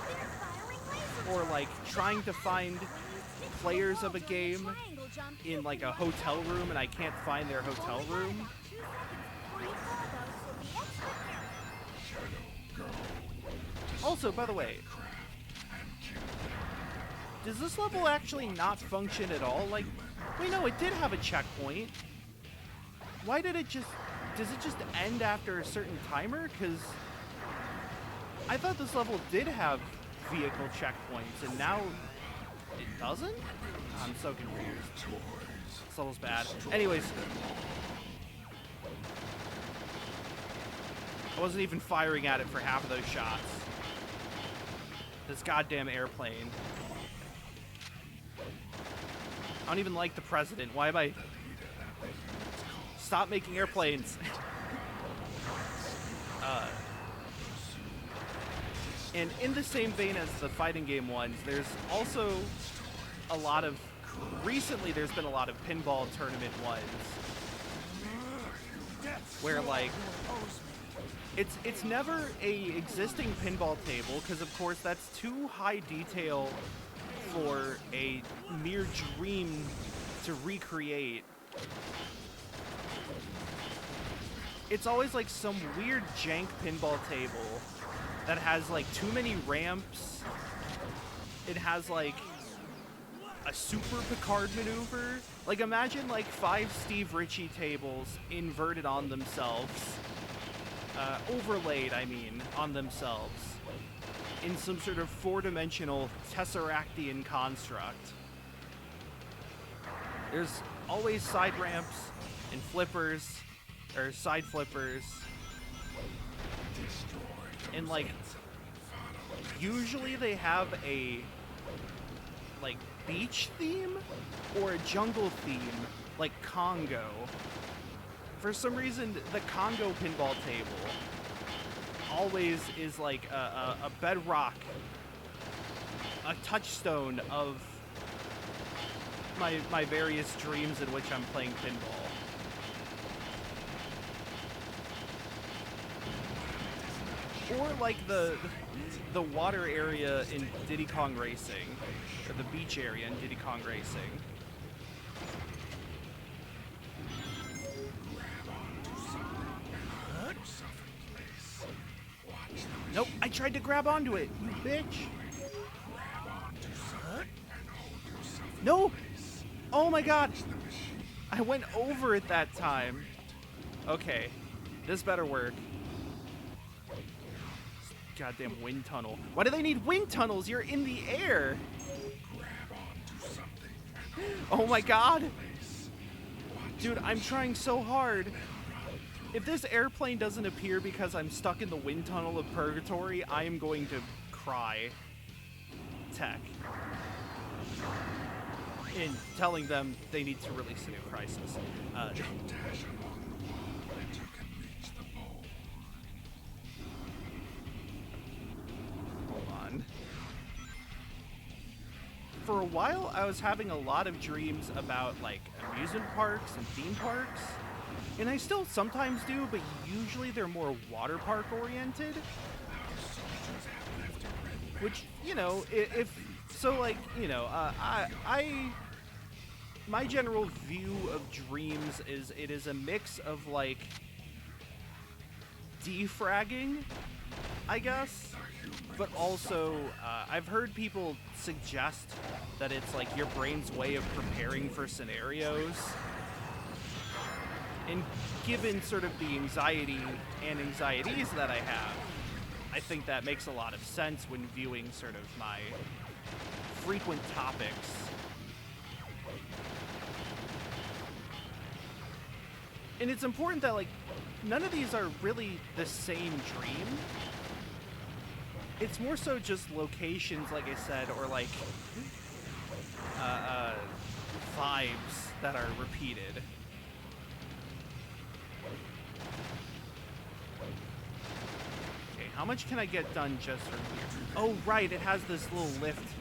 or like trying to find players of a game in like a hotel room and I can't find their hotel room. Also, by the way, does this level actually not function at all? Like, wait, no, it did have a checkpoint. Why did it just... Does it just end after a certain timer? Because I thought this level did have vehicle checkpoints, and now it doesn't? I'm so confused. This level's bad. Anyways. I wasn't even firing at it for half of those shots. This goddamn airplane. I don't even like the president. Why am I... Stop making airplanes. And in the same vein as the fighting game ones, there's also a lot of... Recently, there's been a lot of pinball tournament ones. Where, like... It's never a existing pinball table, because of course that's too high detail for a mere dream to recreate. It's always like some weird jank pinball table that has like too many ramps. It has like a super Picard maneuver. Like imagine like 5 Steve Ritchie tables inverted on themselves. Overlaid, I mean, on themselves. In some sort of 4-dimensional Tesseractian construct. There's always side ramps and flippers. Or side flippers. And like, usually they have a like beach theme or a jungle theme, like Congo. For some reason, the Congo pinball table always is like a bedrock, a touchstone of my various dreams in which I'm playing pinball. Or like the water area in Diddy Kong Racing, or the beach area in Diddy Kong Racing. Nope, I tried to grab onto it, you bitch. No! Oh my god! I went over it that time. Okay, this better work. Goddamn wind tunnel. Why do they need wind tunnels? You're in the air! Oh my god! Dude, I'm trying so hard. If this airplane doesn't appear because I'm stuck in the wind tunnel of purgatory, I am going to cry. Tech. In telling them they need to release a new Crisis. Hold on. For a while, I was having a lot of dreams about, like, amusement parks and theme parks. And I still sometimes do, but usually they're more water park oriented. Which, you know, if so, like, you know, my general view of dreams is it is a mix of, like, defragging, I guess, but also I've heard people suggest that it's like your brain's way of preparing for scenarios. And given sort of the anxiety and anxieties that I have, I think that makes a lot of sense when viewing sort of my frequent topics. And it's important that, like, none of these are really the same dream. It's more so just locations, like I said, or like vibes that are repeated. Okay, how much can I get done just from here? Oh, right, it has this little lift.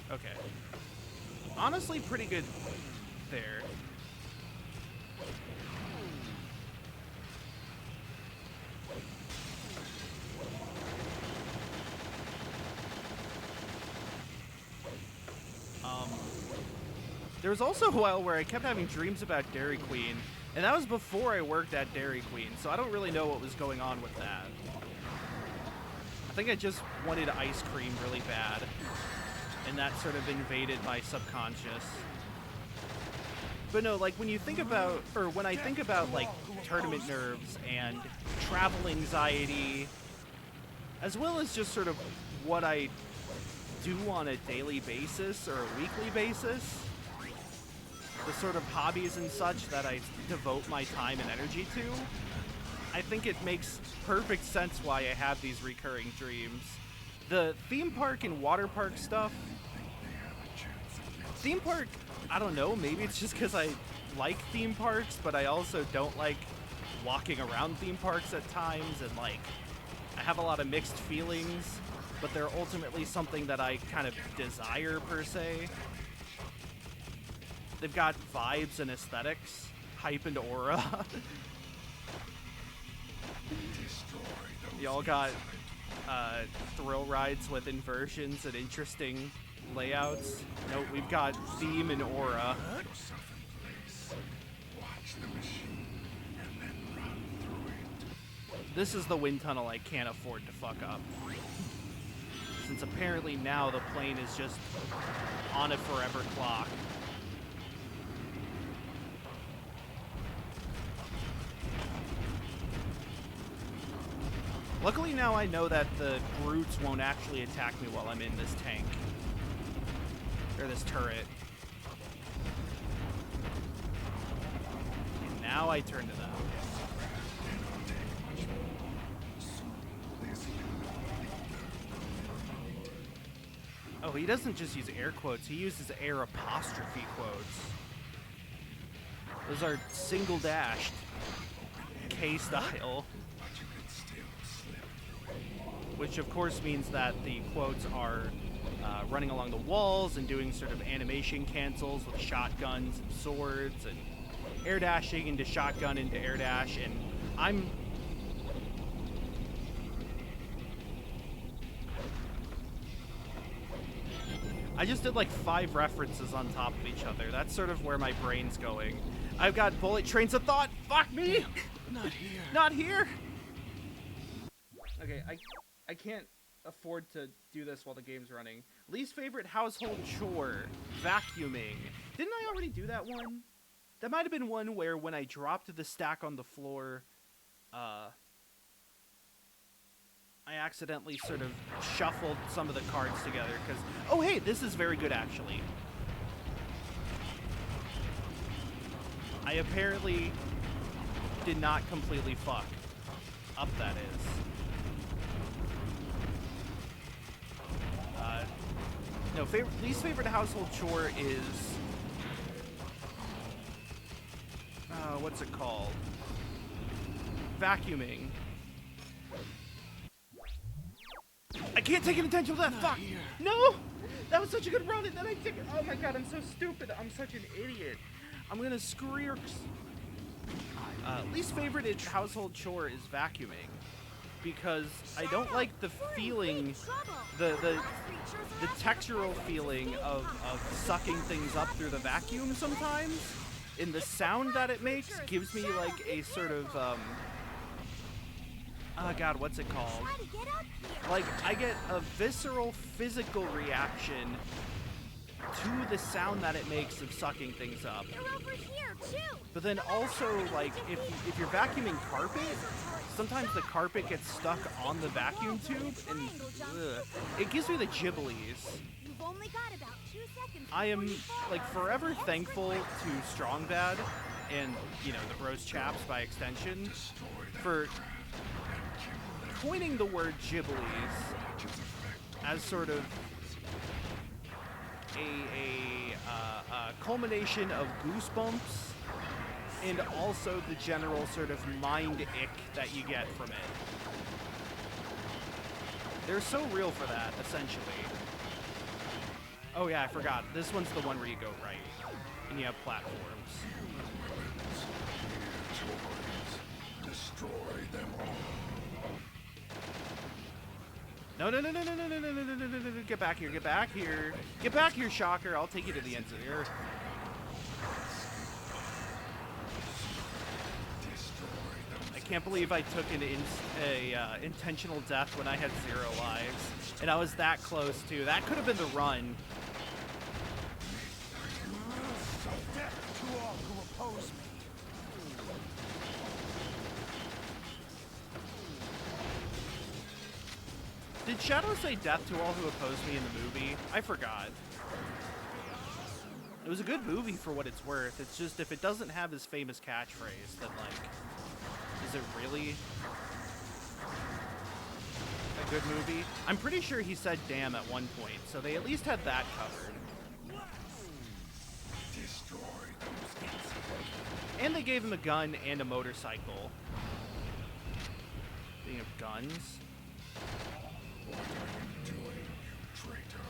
Okay. Honestly, pretty good there. There was also a while where I kept having dreams about Dairy Queen, and that was before I worked at Dairy Queen, so I don't really know what was going on with that. I think I just wanted ice cream really bad, and that sort of invaded my subconscious. But no, like, when you think about, or when I think about, like, tournament nerves and travel anxiety, as well as just sort of what I do on a daily basis or a weekly basis, the sort of hobbies and such that I devote my time and energy to, I think it makes perfect sense why I have these recurring dreams. The theme park and water park stuff, theme park, I don't know, maybe it's just because I like theme parks, but I also don't like walking around theme parks at times, and like, I have a lot of mixed feelings, but they're ultimately something that I kind of desire per se. They've got vibes and aesthetics, hype and aura. Y'all got thrill rides with inversions and interesting layouts. Nope, we've got theme and aura. This is the wind tunnel I can't afford to fuck up. Since apparently now the plane is just on a forever clock. Luckily now I know that the brutes won't actually attack me while I'm in this tank. Or this turret. now I turn to them. Oh, he doesn't just use air quotes, he uses air apostrophe quotes. Those are single dashed K style. Which of course means that the quotes are running along the walls and doing sort of animation cancels with shotguns and swords and air dashing into shotgun into air dash, and I just did like 5 references on top of each other. That's sort of where my brain's going. I've got bullet trains of thought. Fuck me! Not here. Not here! Okay, I can't afford to do this while the game's running. Least favorite household chore, vacuuming. Didn't I already do that one? That might have been one where when I dropped the stack on the floor, I accidentally sort of shuffled some of the cards together because, oh hey, this is very good actually. I apparently did not completely fuck up, that is. No, least favorite household chore is, what's it called? Vacuuming. I can't take an intentional death. Fuck. Here. No, that was such a good run, and then I took it. Oh my god, I'm so stupid. I'm such an idiot. I'm gonna screw. Least favorite household chore is vacuuming, because I don't like the feeling, the textural feeling of sucking things up through the vacuum sometimes, and the sound that it makes gives me like a sort of oh god, what's it called? Like, I get a visceral physical reaction to the sound that it makes of sucking things up. But then also, like, if you're vacuuming carpet, sometimes the carpet gets stuck on the vacuum tube, and it gives me the gibblies. I am, like, forever thankful to Strong Bad, and, you know, the Bros Chaps by extension, for coining the word gibblies as sort of a culmination of goosebumps and also the general sort of mind ick that you get from it. They're so real for that, essentially. Oh yeah, I forgot. This one's the one where you go right, and you have platforms. Destroy them all. No, no, no, no, no, no, no, no, no, no, no, no, no, get back here, get back here. Get back here, Shocker. I'll take you to the ends of the earth. I can't believe I took an intentional death when I had 0 lives. And I was that close, too. That could have been the run. Death to all who oppose me. Did Shadow say death to all who oppose me in the movie? I forgot. It was a good movie for what it's worth. It's just, if it doesn't have his famous catchphrase, then, like, is it really a good movie? I'm pretty sure he said damn at one point, so they at least had that covered. And they gave him a gun and a motorcycle. Speaking of guns. What are you doing, traitor?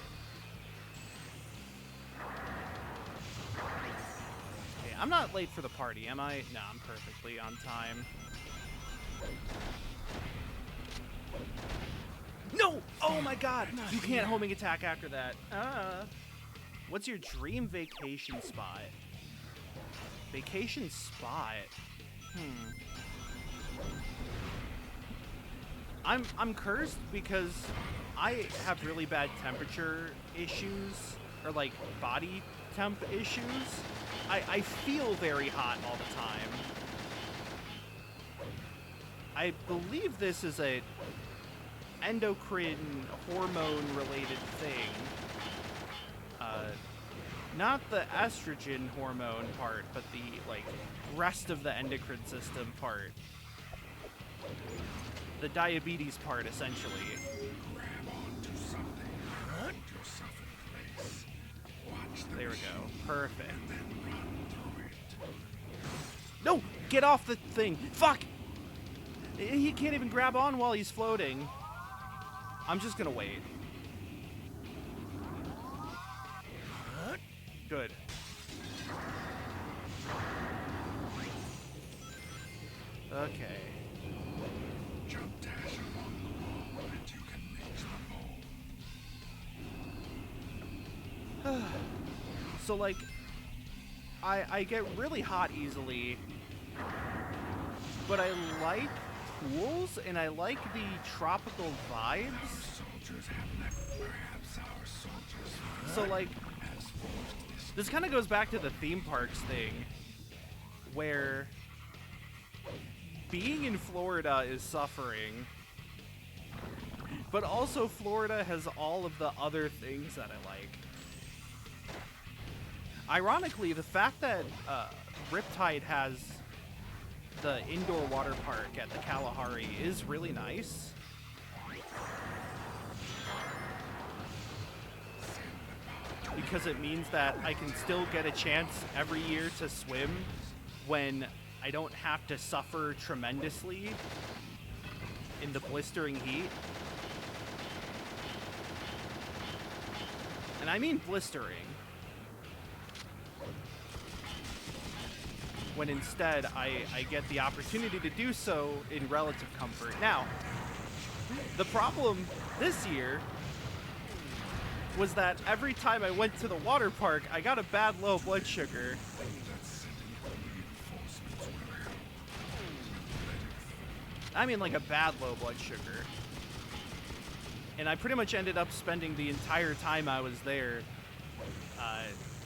Okay, I'm not late for the party, am I? No, I'm perfectly on time. No! Oh my god! You can't homing attack after that. What's your dream vacation spot? Vacation spot? I'm cursed because I have really bad temperature issues, or like body temp issues. I feel very hot all the time. I believe this is a endocrine hormone related thing. not the estrogen hormone part, but the, like, rest of the endocrine system part. The diabetes part, essentially. Grab onto something. Hold yourself in place. Watch the There we go. Perfect. and then run through it. No! Get off the thing! Fuck! He can't even grab on while he's floating. I'm just gonna wait. Good. Okay. Jump dash along the wall and you can reach the mole. So, like, I get really hot easily, but I like pools, and I like the tropical vibes. Soldiers have met. Perhaps our soldiers So, like, has forced this kind of goes back to the theme parks thing, where being in Florida is suffering, but also Florida has all of the other things that I like. Ironically, the fact that Riptide has the indoor water park at the Kalahari is really nice. Because it means that I can still get a chance every year to swim when I don't have to suffer tremendously in the blistering heat. And I mean blistering. When instead I get the opportunity to do so in relative comfort. Now, the problem this year was that every time I went to the water park, I got a bad low blood sugar. I mean like a bad low blood sugar. And I pretty much ended up spending the entire time I was there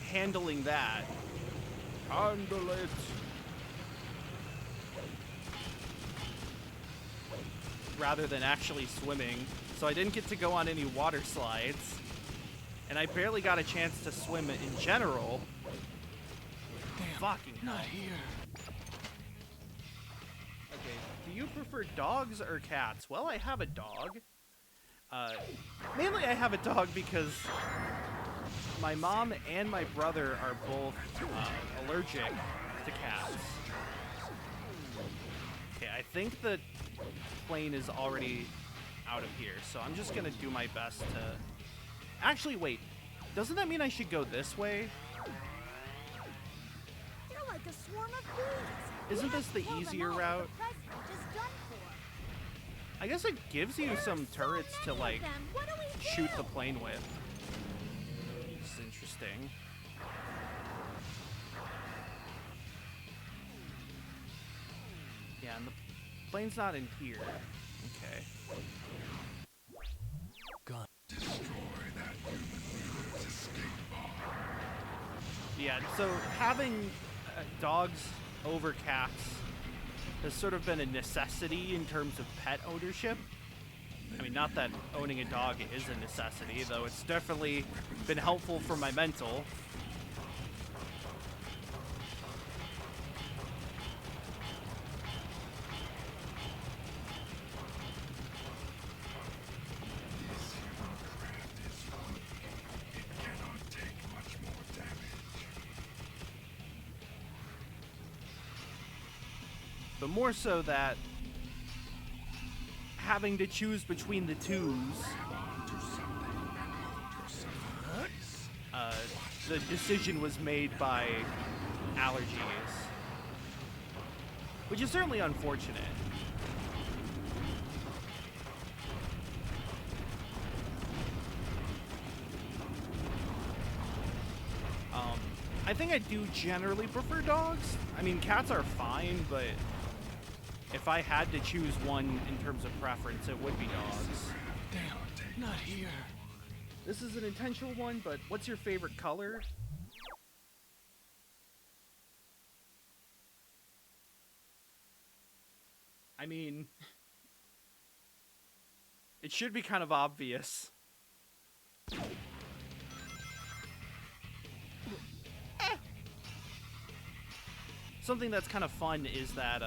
handling that. Handle it. Rather than actually swimming. So I didn't get to go on any water slides. And I barely got a chance to swim in general. Damn, Fucking hell. not here. Okay, do you prefer dogs or cats? Well, I have a dog. Mainly I have a dog because my mom and my brother are both allergic to cats. Okay, I think the plane is already out of here, so I'm just gonna do my best to... Actually, wait. Doesn't that mean I should go this way? They're like a swarm of bees. Isn't this the Kill them easier all, route? The president is done for. I guess it gives you some turrets to, like, Then what do we shoot do? the plane with. It's interesting. Yeah, and the plane's not in here. Okay. Gun. Yeah, so having dogs over cats has sort of been a necessity in terms of pet ownership. I mean, not that owning a dog is a necessity, though it's definitely been helpful for my mental. But more so that having to choose between the twos, the decision was made by allergies, which is certainly unfortunate. I think I do generally prefer dogs. I mean, cats are fine, but if I had to choose one in terms of preference, it would be dogs. Damn, not here. This is an intentional one, but what's your favorite color? I mean, it should be kind of obvious. something that's kind of fun is that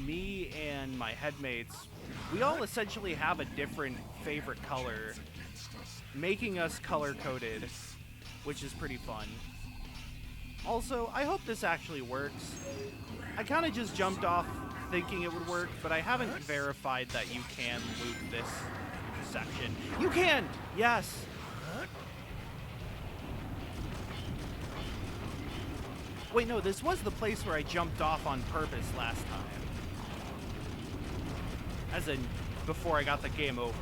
me and my headmates, we all essentially have a different favorite color, making us color-coded, which is pretty fun. Also, I hope this actually works. I kind of just jumped off thinking it would work, but I haven't verified that you can loop this section. You can! Yes! Wait, no, this was the place where I jumped off on purpose last time. As in, before I got the game over.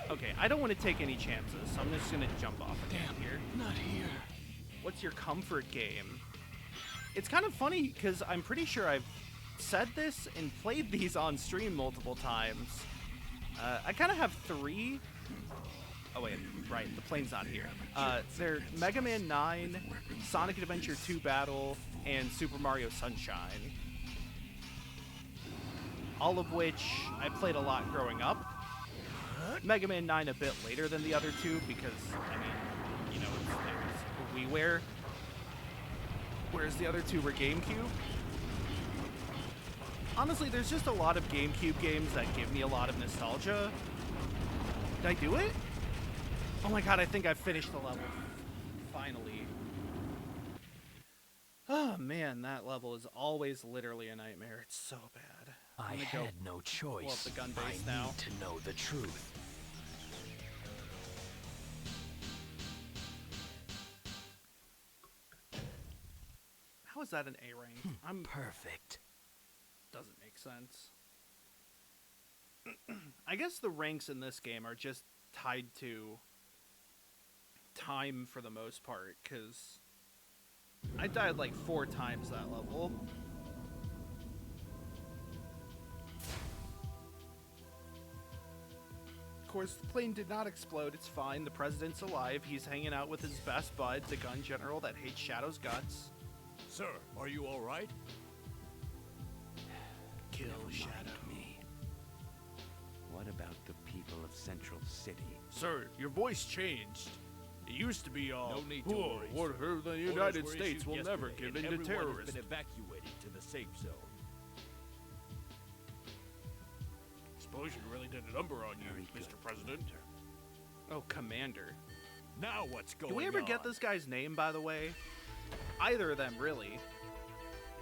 Okay, I don't want to take any chances, so I'm just gonna jump off again here. Not here. What's your comfort game? It's kind of funny, because I'm pretty sure I've said this and played these on stream multiple times. I kind of have 3. Oh wait, right, the plane's not here. They're Mega Man 9, Sonic Adventure 2 Battle, and Super Mario Sunshine. All of which I played a lot growing up. Mega Man 9 a bit later than the other two because, I mean, you know, it was WiiWare. Whereas the other two were GameCube. Honestly, there's just a lot of GameCube games that give me a lot of nostalgia. Did I do it? Oh my god, I think I finished the level. Finally. Oh man, that level is always literally a nightmare. It's so bad. I had no choice. Pull up the gun base I now. need to know the truth. How is that an A rank? I'm Perfect. doesn't make sense. I guess the ranks in this game are just tied to time for the most part, because I died like 4 times that level. Of course, the plane did not explode. It's fine. The president's alive. He's hanging out with his best bud, the gun general that hates Shadow's guts. Sir, are you all right? Kill Shadow. Me. What about the people of Central City? Sir, your voice changed. It used to be all, No need to worry, what sir. the Orders United were States issued will never yesterday, give and in to everyone terrorists. has been evacuated to the safe zone. Suppose you really did a number on you, Very Mr. good, President. Oh, Commander. Now what's going Do on? we ever get this guy's name, by the way? Either of them, really.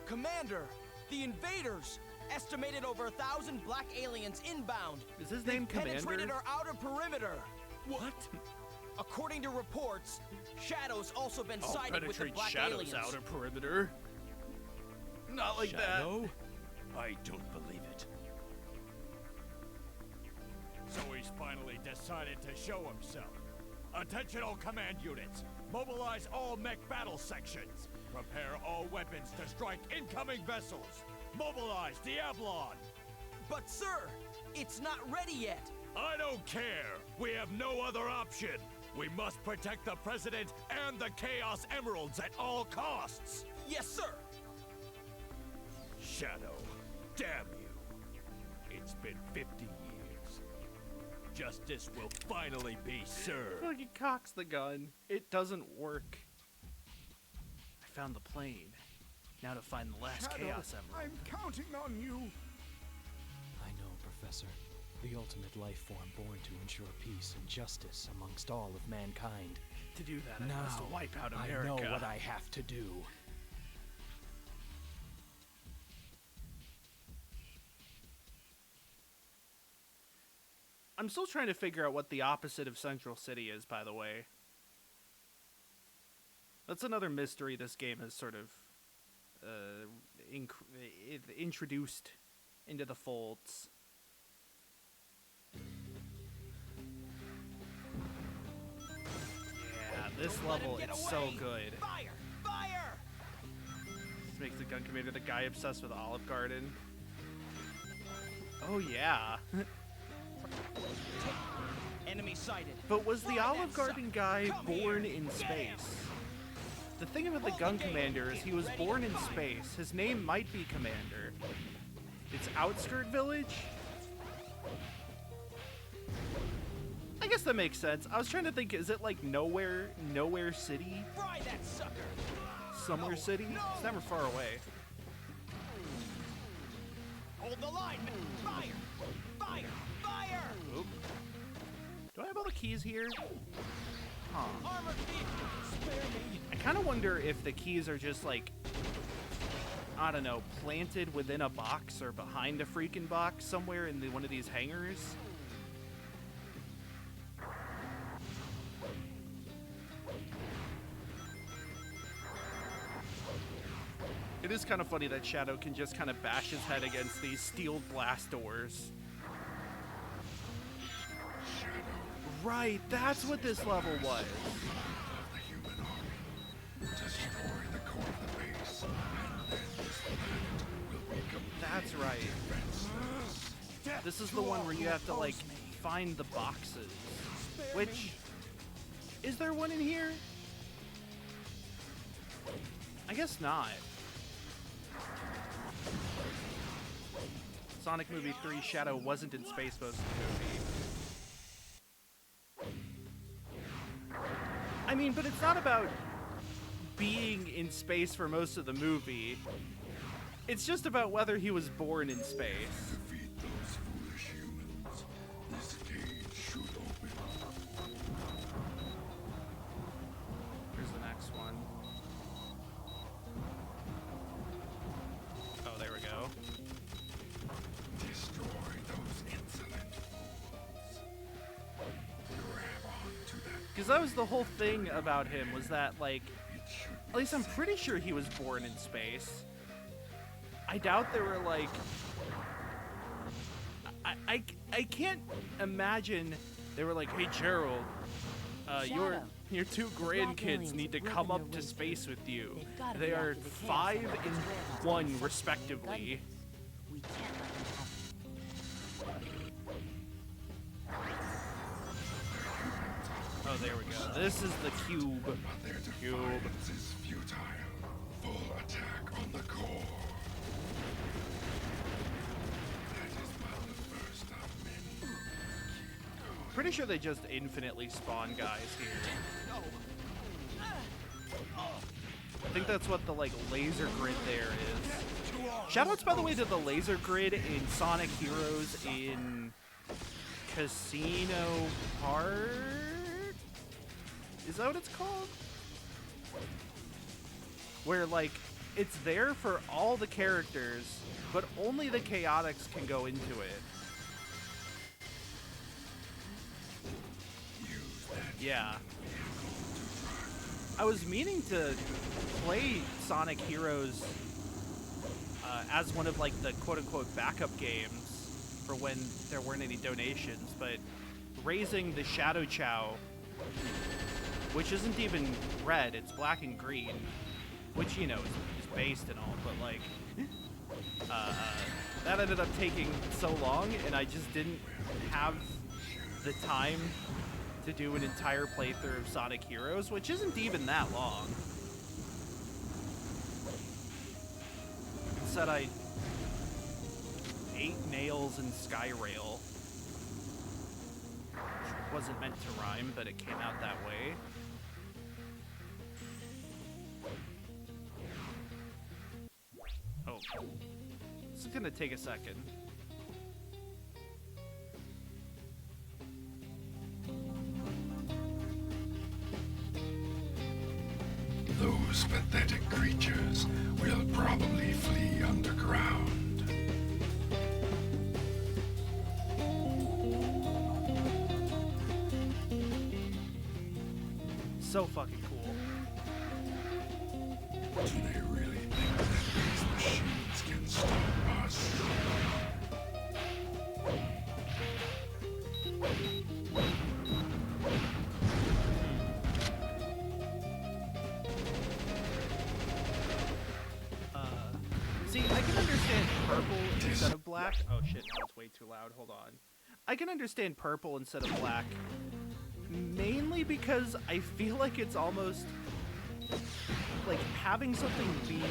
Commander, the invaders! Estimated over 1,000 black aliens inbound. Is his name Penetrated Commander? our outer perimeter. What? According to reports, Shadow's also been I'll sided with the penetrate black Shadow's aliens. outer perimeter. Not like Shadow? I don't believe it. So he's finally decided to show himself. Attention all command units. Mobilize all mech battle sections. Prepare all weapons to strike incoming vessels. Mobilize Diablon. But sir, it's not ready yet. I don't care. We have no other option. We must protect the President and the Chaos Emeralds at all costs. Yes, sir. Shadow, damn you. It's been 50 years. Justice will finally be served. Fucking cocks the gun. It doesn't work. I found the plane. Now to find the last Shadow, Chaos Emerald. I'm counting on you. I know, Professor. The ultimate life form born to ensure peace and justice amongst all of mankind. To do that, I Now, must wipe out I America. know what I have to do. I'm still trying to figure out what the opposite of Central City is, by the way. That's another mystery this game has sort of introduced into the folds. Yeah, this level is so good. Fire! Fire! This makes the gun commander the guy obsessed with Olive Garden. Oh yeah. Enemy sighted. But was the Fly Olive that Garden sucker. guy Come born here. in Get space? him. The thing about the Hold gun the gate. commander is he was Ready born to in fire. space. His name might be Commander. It's Outskirt Village? I guess that makes sense. I was trying to think, is it like Nowhere City? Fry that sucker! Somewhere City? No. It's never far away. Hold the line! Fire! Fire! Fire! Oop. Do I have all the keys here? Huh. Armored vehicle! Spare me! I kind of wonder if the keys are just like, I don't know, planted within a box or behind a freaking box somewhere in one of these hangars. It is kind of funny that Shadow can just kind of bash his head against these steel blast doors. Right, that's what this level was. The human army. Destroy the core of the base, and then this planet will become That's right. defenseless. This is the one where you have to, like, find the boxes. Which, is there one in here? I guess not. Sonic Movie 3 Shadow wasn't in space most of the movie. I mean, but it's not about being in space for most of the movie. It's just about whether he was born in space. Defeat those foolish humans. This cage should open. Here's the next one. Oh, there we go. Destroy those insolent fools. Grab onto that. Because that was the whole thing about him, was that, like, It should at least I'm pretty sure he was born in space. I doubt they were like... I can't imagine they were like, hey Gerald, your two grandkids need to come up to space with you. They are 5 and 1 respectively. We can't let them Oh, there we go. This is the cube. But their defiance is futile. Full attack on the core. That is but the first of many. Keep going. Pretty sure they just infinitely spawn guys here. I think that's what the, like, laser grid there is. Shoutouts, by the way, to the laser grid in Sonic Heroes in Casino Park? Is that what it's called? Where, like, it's there for all the characters, but only the Chaotix can go into it. Yeah. I was meaning to play Sonic Heroes as one of, like, the quote-unquote backup games for when there weren't any donations, but raising the Shadow Chow, which isn't even red, it's black and green, which, you know, is based and all, but, like, that ended up taking so long, and I just didn't have the time to do an entire playthrough of Sonic Heroes, which isn't even that long. Instead, I ate nails and Skyrail. Which wasn't meant to rhyme, but it came out that way. Oh. This is gonna take a second. Those pathetic creatures will probably flee underground. So fucking cool. Do they really think that these machines can stop us? See, I can understand purple instead of black. Oh shit, now it's way too loud. Hold on. I can understand purple instead of black, mainly because I feel like it's almost like having something be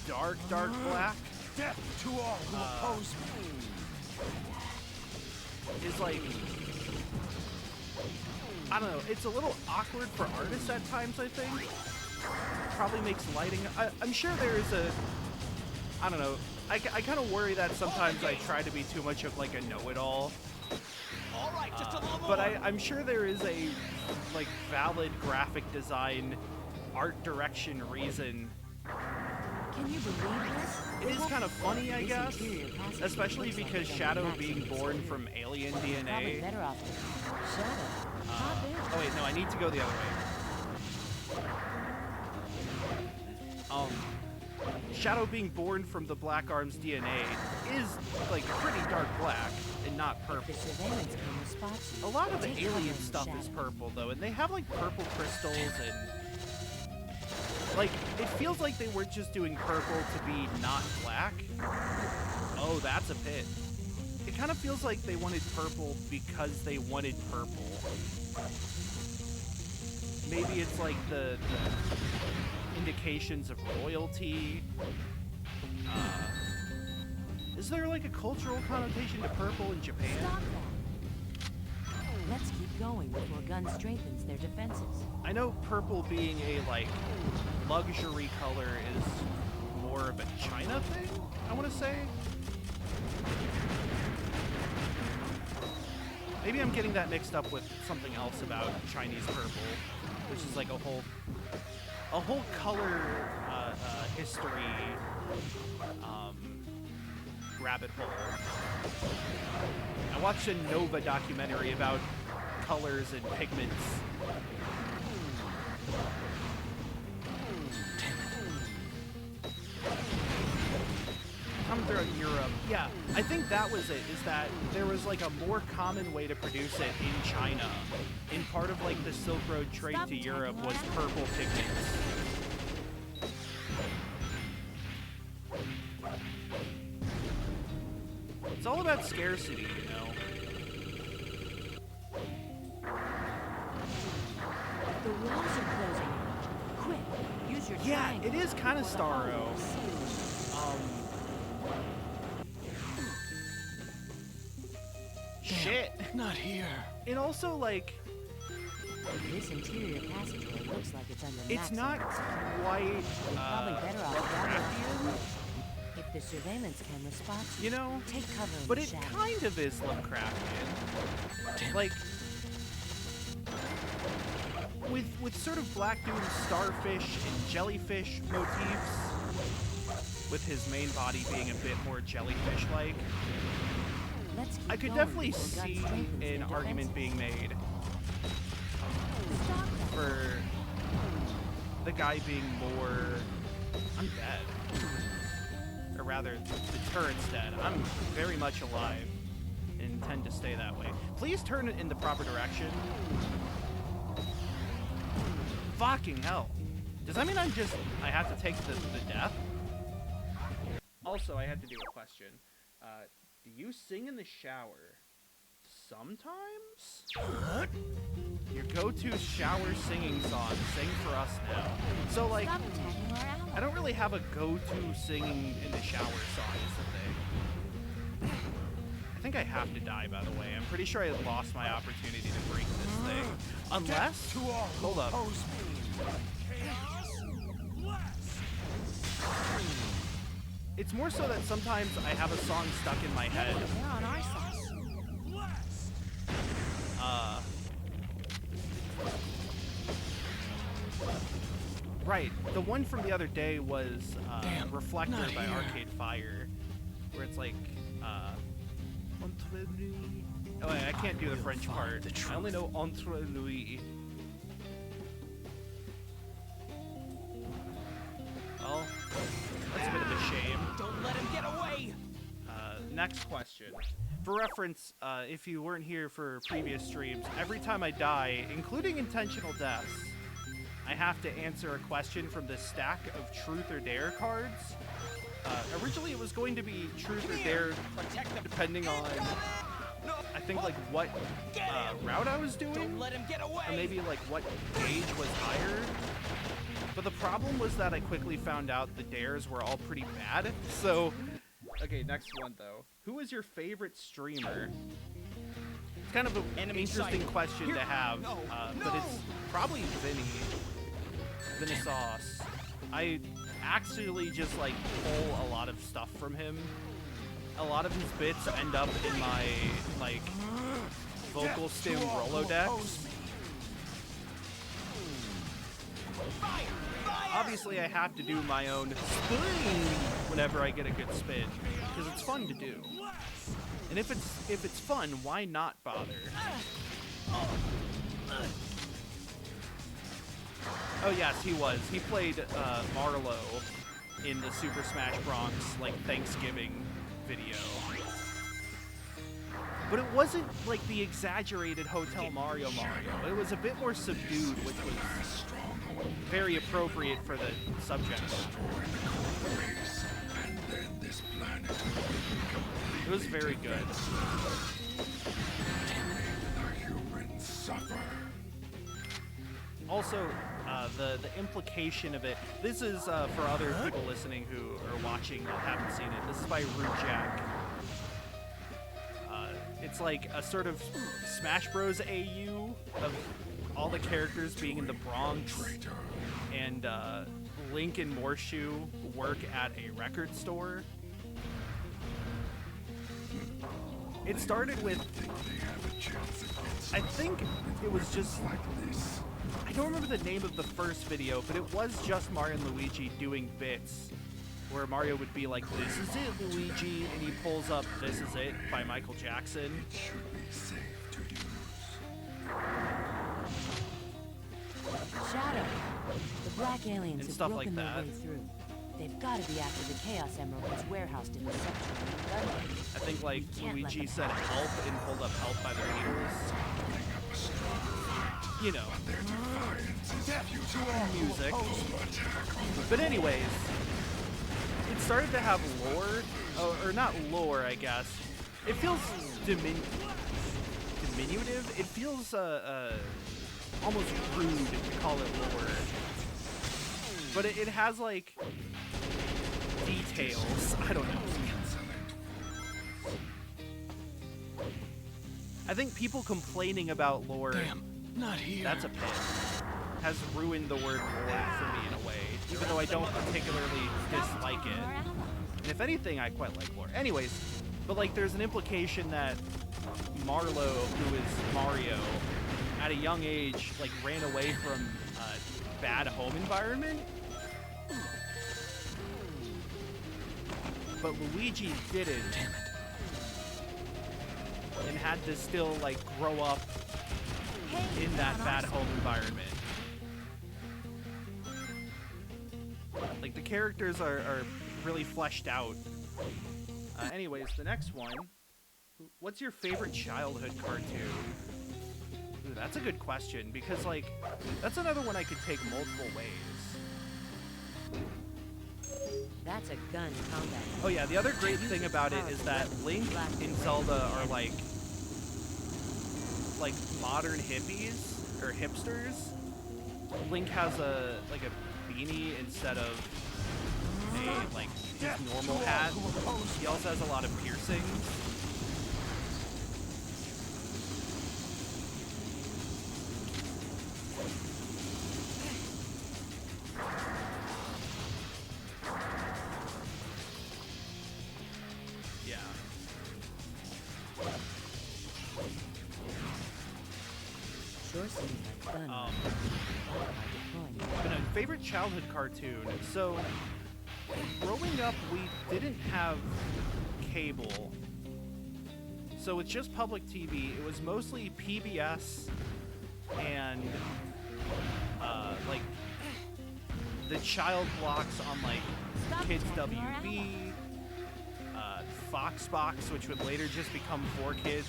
dark black Death to all who oppose me. is like I don't know, it's a little awkward for artists at times, I think. Probably makes lighting... I'm sure there is a... I don't know. I kind of worry that sometimes I try to be too much of like a know-it-all. All right, just a little more. But I'm sure there is a like valid graphic design, art direction reason. Can you believe this? It is kind of funny, I guess, especially because Shadow being born from alien Probably DNA. better off with Shadow. Hop in. Oh wait, no, I need to go the other way. Shadow being born from the Black Arms DNA is like pretty dark black and not purple. The surveillance camera spots you. A lot of the Take cover alien in the stuff is shadow. purple though, and they have like purple crystals and like it feels like they were just doing purple to be not black. Oh, that's a pit. It kind of feels like they wanted purple because they wanted purple. Maybe it's like the indications of royalty. Is there like a cultural connotation to purple in Japan? Stop that. Let's keep going before Gun strengthens their defenses. I know purple being a like luxury color is more of a China thing, I want to say. Maybe I'm getting that mixed up with something else about Chinese purple, which is like a whole color history rabbit hole. I watched a Nova documentary about colors and pigments. Come throughout Europe. Yeah, I think that was it, is that there was like a more common way to produce it in China. In part of like the Silk Road trade to Europe was purple pigments. It's all about scarcity, you know? The walls are closing. Quick, use your Yeah, triangle it is kind of before the hallway Starro. is sealed. Shit. Not here. And also, like, This interior passageway looks like it's under it's maximum not security. quite, Probably better off Lovecraftian, If the surveillance camera spots you know? take cover in But the it shadows. kind of is Lovecraftian. Like, with sort of Black Doom's starfish and jellyfish motifs, with his main body being a bit more jellyfish-like, Let's keep I could going definitely before Gun see strengthens their an argument defenses. being made Stop that. for the guy being more undead. Or rather, the turret's dead. I'm very much alive and intend to stay that way. Please turn it in the proper direction. Fucking hell. Does that mean I have to take the death? Also, I had to do a question. Do you sing in the shower? Sometimes? Your go-to shower singing song. Sing for us now. So, like, Stop attacking our ally. I don't really have a go-to singing in the shower song is the thing. I think I have to die, by the way. I'm pretty sure I lost my opportunity to break this thing. Unless... Hold up. It's more so that sometimes I have a song stuck in my head. They're on our side. Right, the one from the other day was Damn, Reflector not by here. Arcade Fire, where it's like, Entre nous. Oh, wait, I can't do the will French find part. the I only truth. know Entre nous. Well, that's a bit of a shame. Don't let him get away! Next question. For reference, if you weren't here for previous streams, every time I die, including intentional deaths, I have to answer a question from the stack of Truth or Dare cards. Originally, it was going to be Truth or Dare, depending on, I think, like, what route I was doing, Don't let him get away! or maybe, like, what gauge was higher. But the problem was that I quickly found out the dares were all pretty bad, so... Okay, next one, though. Who is your favorite streamer? It's kind of an Enemy interesting sighted. question Here. to have, No, but no. it's probably Vinny Sauce. I actually just like pull a lot of stuff from him. A lot of his bits end up in my like vocal stim Rolodex. Obviously, I have to do my own spin whenever I get a good spin because it's fun to do. And if it's fun, why not bother? Oh yes, he was. He played Marlo in the Super Smash Bros. Like Thanksgiving video. But it wasn't like the exaggerated Hotel Mario. It was a bit more subdued, which was very appropriate for the subject. It was very good. Also, the implication of it. This is for other people listening who are watching that haven't seen it. This is by Rujak. It's like a sort of Smash Bros. AU of all the characters being in the Bronx, and Link and Morshu work at a record store. It started with, I think it was just, I don't remember the name of the first video, but it was just Mario and Luigi doing bits where Mario would be like, "This is it, Luigi," and he pulls up "This Is It" by Michael Jackson. Shadow. The black aliens And have stuff broken like their that. way through. They've got to be after the Chaos Emerald that's warehoused in the section of the gun. I think like We can't let Luigi them said "help" and pulled up "Help" by the Beatles. You know, music. But anyways, it started to have lore, or not lore, I guess. It feels diminutive. It feels almost rude to call it lore. But it has like details. I don't know. I think people complaining about lore, Damn, not here. that's a pit, has ruined the word lore for me in a way, even though I don't particularly dislike it. And if anything, I quite like lore. Anyways, but like there's an implication that Marlo, who is Mario, at a young age, like ran away from a bad home environment. But Luigi didn't. Damn it. And had to still like grow up in that bad home environment. Like the characters are really fleshed out. Anyways, the next one. What's your favorite childhood cartoon? Ooh, that's a good question because like that's another one I could take multiple ways. That's a gun combat. Oh yeah, the other great thing about it is that Link and Zelda are like modern hippies or hipsters. Link has a beanie instead of a like his normal hat. He also has a lot of piercings. Yeah. Sure seems like gun. But a favorite childhood cartoon. So, growing up, we didn't have cable. So it's just public TV. It was mostly PBS and like the child blocks on like Kids WB, Foxbox, which would later just become 4Kids,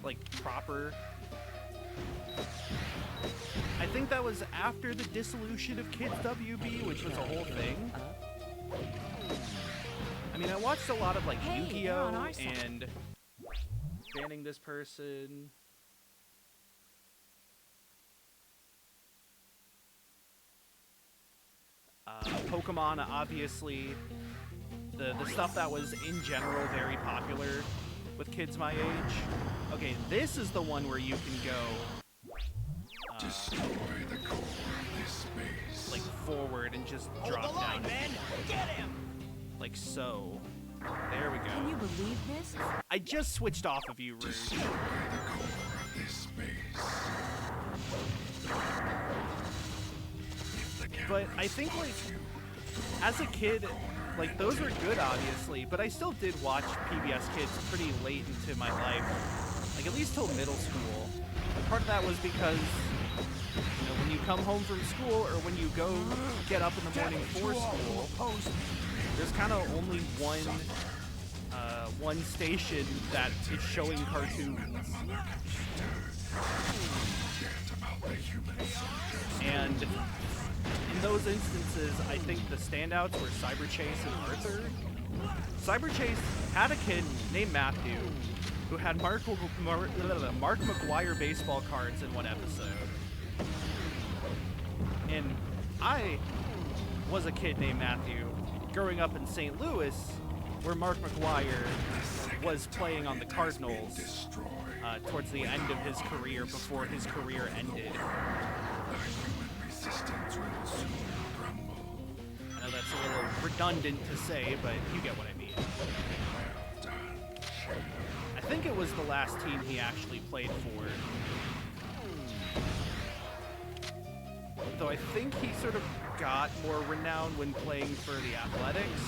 like proper. I think that was after the dissolution of Kids WB, which was a whole thing. I mean, I watched a lot of like Hey, they're on Yu-Gi-Oh! our side. And banning this person. Pokemon, obviously. The stuff that was in general very popular. with kids my age. Okay, this is the one where you can go Destroy the core of this space. like forward and just Hold drop the line, down. man! Get him! Like so. There we Can you go. believe this? I just switched off of you, Rouge. Destroy the core of this space. If the But camera I think, like, spots you, as a kid, like, those were good, obviously, but I still did watch PBS Kids pretty late into my life. Like, at least till middle school. And part of that was because, you know, when you come home from school or when you go get up in the morning for school, there's kind of only one station that is showing cartoons. And in those instances, I think the standouts were Cyber Chase and Arthur. Cyber Chase had a kid named Matthew who had Mark McGuire baseball cards in one episode. And I was a kid named Matthew growing up in St. Louis, where Mark McGuire was playing on the Cardinals towards the end of his career, before his career ended. I know that's a little redundant to say, but you get what I mean. I think it was the last team he actually played for. Though I think he sort of got more renown when playing for the Athletics.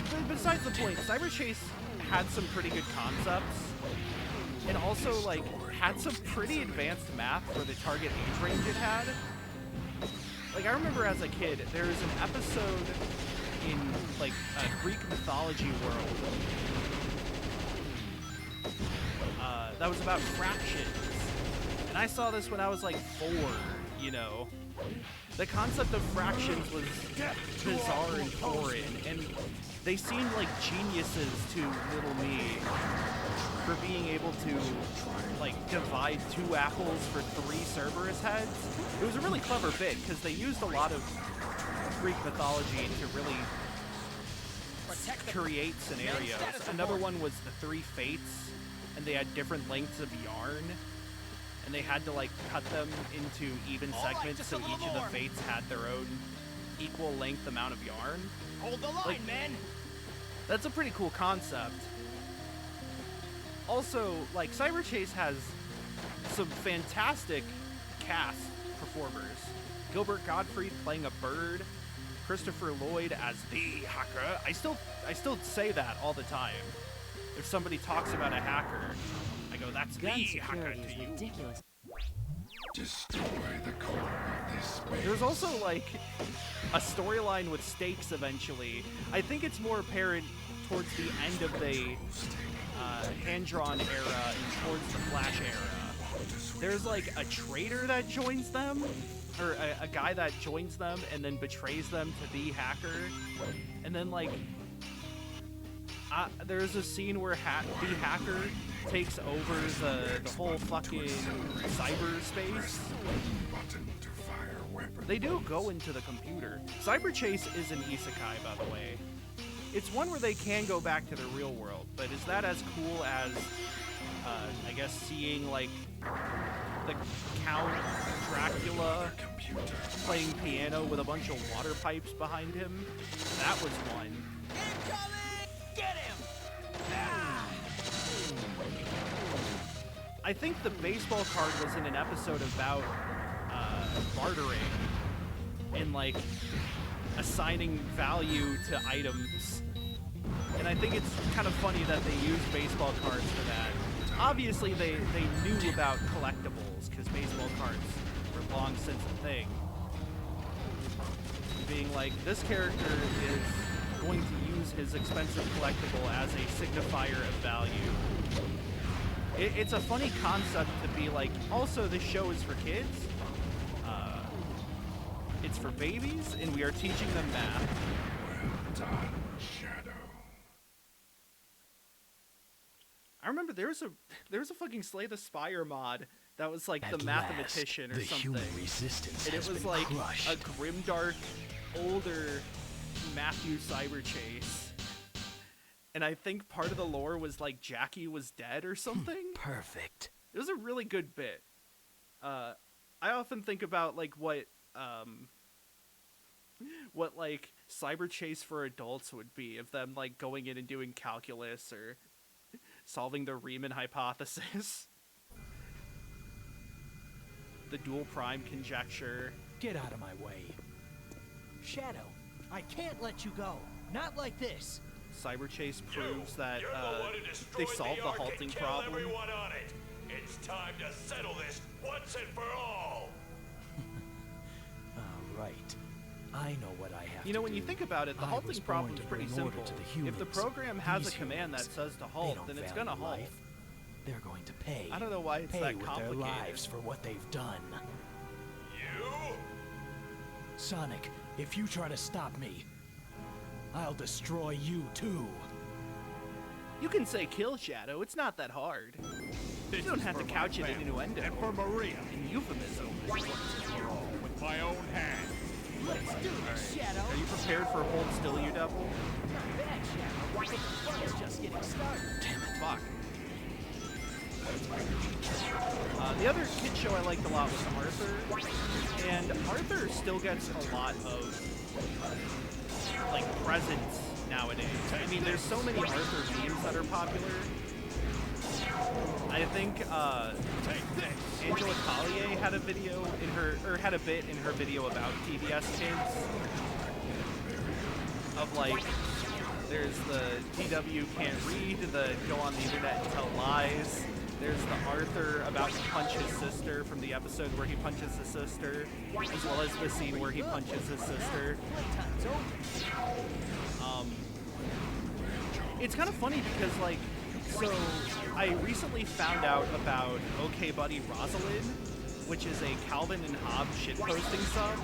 But besides the point, Cyber Chase had some pretty good concepts, and also, like, had some pretty advanced math for the target age range it had. Like, I remember as a kid, there was an episode in, like, a Greek mythology world that was about fractions. And I saw this when I was, like, 4, you know. The concept of fractions was bizarre and foreign, and they seemed like geniuses to little me for being able to, like, divide 2 apples for 3 Cerberus heads. It was a really clever bit, because they used a lot of Greek mythology to really create scenarios. Another one was the 3 Fates, and they had different lengths of yarn, and they had to, like, cut them into even segments, so each of the Fates had their own equal length amount of yarn. Hold the line, Like, man! That's a pretty cool concept. Also, like, Cyber Chase has some fantastic cast performers. Gilbert Gottfried playing a bird, Christopher Lloyd as the hacker. I still say that all the time. If somebody talks about a hacker, I go, that's the Gun hacker security to is you. ridiculous. Destroy the core of this space. There's also, like, a storyline with stakes eventually. I think it's more apparent towards the end of the hand-drawn era and towards the Flash era. There's, like, a traitor that joins them, or a guy that joins them and then betrays them to the hacker. And then, like, there's a scene where the hacker takes over the whole fucking cyberspace. They do go into the computer. Cyber Chase is an isekai, by the way. It's one where they can go back to the real world, but is that as cool as, I guess, seeing, like, the Count Dracula playing piano with a bunch of water pipes behind him? That was one. Incoming! Get him! I think the baseball card was in an episode about bartering and, like, assigning value to items. And I think it's kind of funny that they use baseball cards for that. Obviously, they knew about collectibles, because baseball cards were long since a thing. Being like, this character is going to use his expensive collectible as a signifier of value. It's a funny concept to be like, also this show is for kids, it's for babies, and we are teaching them math. Well done, Shadow. I remember there was a fucking Slay the Spire mod that was like the At mathematician last, or the something. human resistance And it has was been like crushed. a grimdark, older Matthew Cyberchase. And I think part of the lore was like Jackie was dead or something. Perfect. It was a really good bit. I often think about like what like Cyberchase for adults would be, of them like going in and doing calculus or solving the Riemann hypothesis. The dual prime conjecture. Get out of my way. Shadow, I can't let you go. Not like this. Cyberchase proves that You're the one who they destroyed solved the Ark and halting killed problem. everyone on it. It's time to settle this once and for all. Right. I know what I have to do. You know, when you think about it, the I halting was problem born is to pretty bring order simple. to the If the humans. program has These a command that humans, says to they halt, don't then it's value gonna halt. life. They're going to pay. I don't know why it's pay that with complicated. their lives for what they've done. You? Sonic, if you try to stop me, I'll destroy you too. You can say kill Shadow, it's not that hard. You don't have to couch it in innuendo. And for Maria. In euphemism. Once and for all, with my own hand. Let's do this, Shadow. Are you prepared for Hold Still, You Devil? Not bad, Shadow. But the fun is just getting started. Damn it, fuck. The other kid show I liked a lot was Arthur, and Arthur still gets a lot of like presence nowadays. I mean, there's so many Arthur memes that are popular. I think Angela Collier had a video in her, or had a bit in her video about PBS kids of like, there's the DW can't read, the go on the internet and tell lies. There's the Arthur about to punch his sister from the episode where he punches his sister, as well as the scene where he punches his sister. It's kind of funny because, like, so I recently found out about OK Buddy Rosalind, which is a Calvin and Hobbes shitposting sub.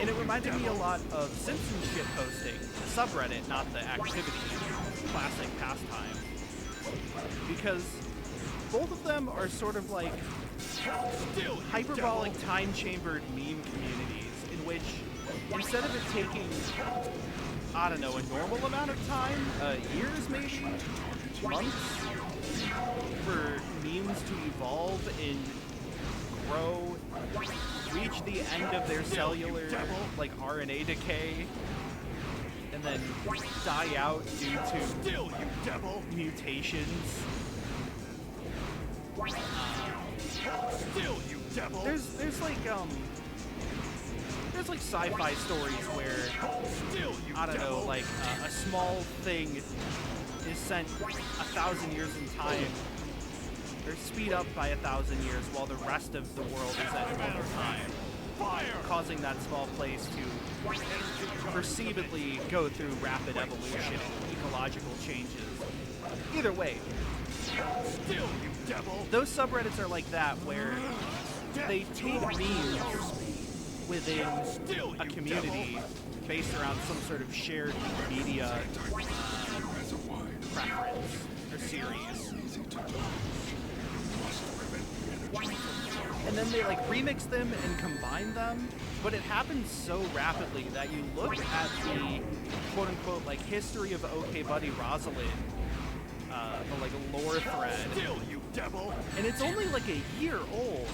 And it reminded me a lot of Simpsons shitposting, the subreddit, not the activity, classic pastime. Because both of them are sort of like hyperbolic time-chambered meme communities in which, instead of it taking, I don't know, a normal amount of time, years maybe, months, for memes to evolve and grow, reach the end of their cellular, like, RNA decay, and then die out due to mutations. There's like sci-fi stories where, I don't know, like a small thing is sent 1,000 years in time, or speed up by 1,000 years, while the rest of the world is at normal time, causing that small place to perceivably go through rapid evolution and ecological changes. Either way, those subreddits are like that, where they take memes within a community based around some sort of shared media preference or series. And then they like remix them and combine them, but it happens so rapidly that you look at the quote-unquote like history of OK Buddy Rosalind, the like lore thread, and it's only like a year old,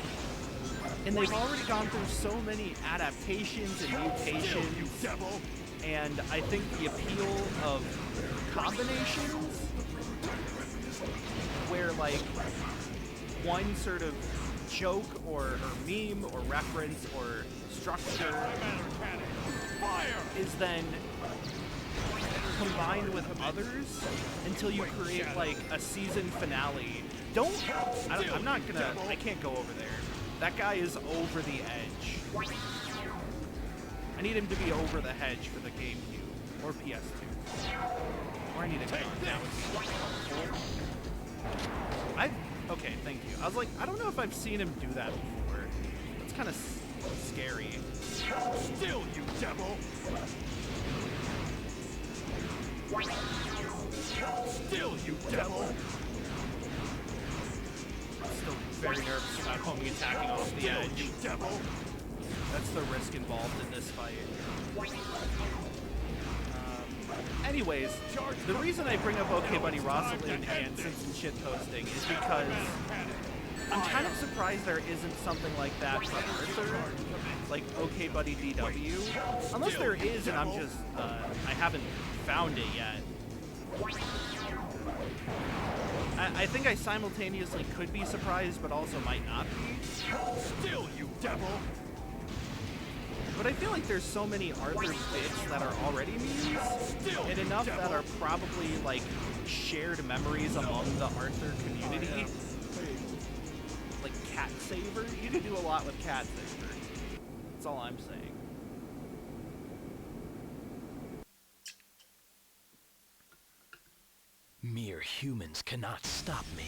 and they've already gone through so many adaptations and mutations, and I think the appeal of combinations, where like one sort of joke or meme or reference or structure is then combined with others until you create like a season finale. I can't go over there. That guy is over the edge. I need him to be over the hedge for the GameCube or PS2. Or I need a gun. That would be helpful. Okay, thank you. I was like, I don't know if I've seen him do that before. It's kind of scary. Still, you devil! Still, you devil! I'm still very nervous about homing attacking off the edge. You devil! That's the risk involved in this fight. Anyways, the reason I bring up OK Buddy Rosalind and Simpson shitposting is because I'm kind of surprised there isn't something like that for Arthur, like OK Buddy DW. Unless there is, and I'm just, I haven't found it yet. I think I simultaneously could be surprised, but also might not be. Still, you devil! But I feel like there's so many Arthur bits that are already memes, and enough that are probably, like, shared memories among the Arthur community. Like Cat Saver? You could do a lot with Cat Saver. That's all I'm saying. Mere humans cannot stop me.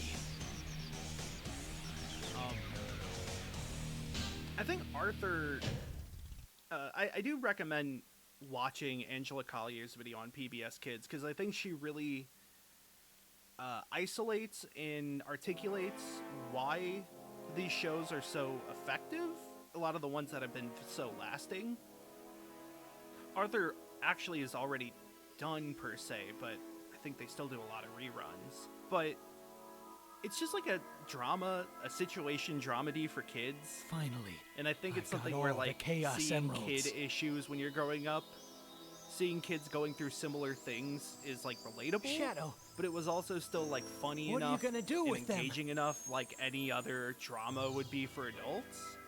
I think Arthur... I do recommend watching Angela Collier's video on PBS Kids, because I think she really isolates and articulates why these shows are so effective. A lot of the ones that have been so lasting. Arthur actually is already done, per se, but I think they still do a lot of reruns. But it's just like a drama, a situation dramedy for kids. Finally. And I think it's I got something where, all the like, Chaos seeing Emeralds. kid issues when you're growing up, seeing kids going through similar things is, like, relatable. Shadow. But it was also still, like, funny What are you enough gonna do and with them? engaging enough like any other drama would be for adults.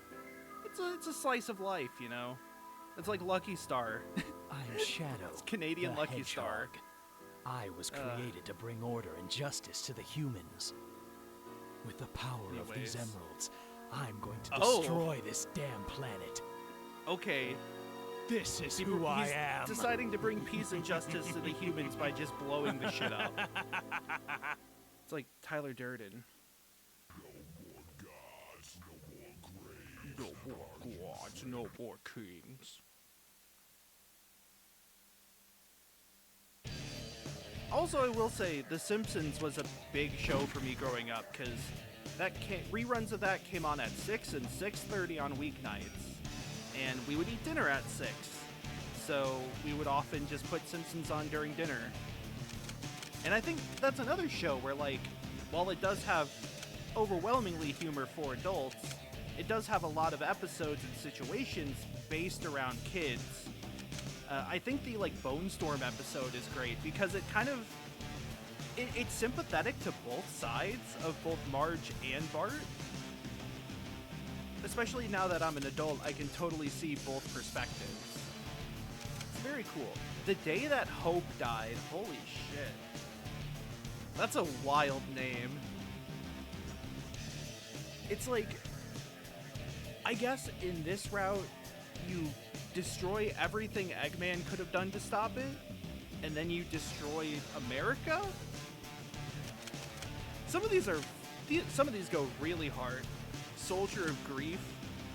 It's a slice of life, you know? It's like Lucky Star. I'm Shadow. It's Canadian the Lucky Star. Hedgehog. I was created to bring order and justice to the humans. With the power of Anyways. these emeralds, I'm going to Oh. destroy this damn planet. Okay, This is he's who I am. deciding to bring peace and justice to the humans by just blowing the shit up. It's like Tyler Durden. No more gods, no more kings. Also, I will say, The Simpsons was a big show for me growing up, because reruns of that came on at 6 and 6:30 on weeknights, and we would eat dinner at 6, so we would often just put Simpsons on during dinner. And I think that's another show where, like, while it does have overwhelmingly humor for adults, it does have a lot of episodes and situations based around kids. I think the, like, Bone Storm episode is great because it kind of... It's sympathetic to both sides of both Marge and Bart. Especially now that I'm an adult, I can totally see both perspectives. It's very cool. The day that Hope died, holy shit. That's a wild name. It's like... I guess in this route, you destroy everything Eggman could have done to stop it, and then you destroy America? Some of these go really hard. Soldier of Grief,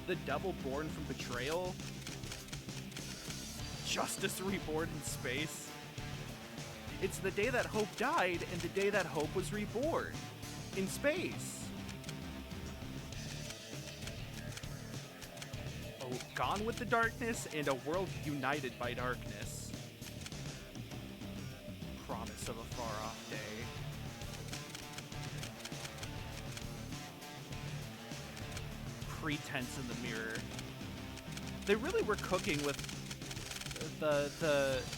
The Devil Born from Betrayal, Justice Reborn in Space. It's the day that Hope died and the day that Hope was reborn in space. Gone with the Darkness and A World United by Darkness. Promise of a Far-Off Day. Pretense in the Mirror. They really were cooking with the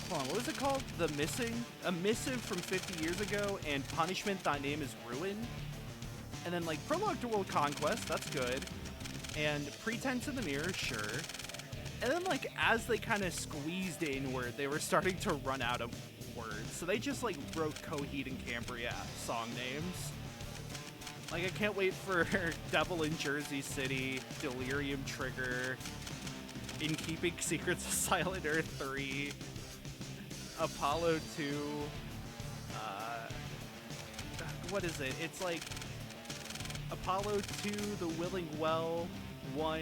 hold on, what was it called? The Missing? A Missive from 50 years ago, and Punishment, Thy Name is Ruin. And then, like, Prologue to World Conquest, that's good. And Pretense in the Mirror, sure. And then, like, as they kind of squeezed inward, they were starting to run out of words. So they just, like, wrote Coheed and Cambria song names. Like, I can't wait for Devil in Jersey City, Delirium Trigger, In Keeping Secrets of Silent Earth 3, Apollo 2, what is it? It's like Apollo 2, The Willing Well, 1,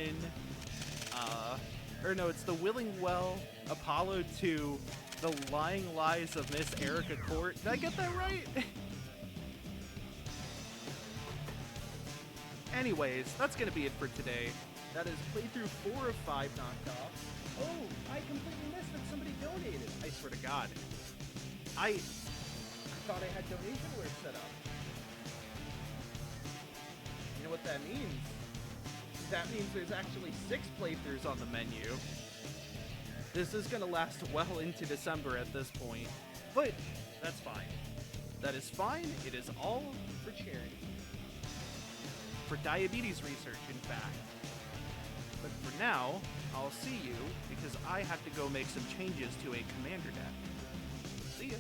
or no, it's The Willing Well, Apollo 2, The Lying Lies of Miss Erica Court. Did I get that right? Anyways, that's going to be it for today. That is playthrough 4 of 5 knocked off. Oh, I completely missed that somebody donated. I swear to God. I thought I had donation alert set up. You know what that means? That means there's actually 6 playthroughs on the menu. This is gonna last well into December at this point, but that's fine. That is fine. It is all for charity. For diabetes research, in fact. But for now, I'll see you because I have to go make some changes to a commander deck. See ya.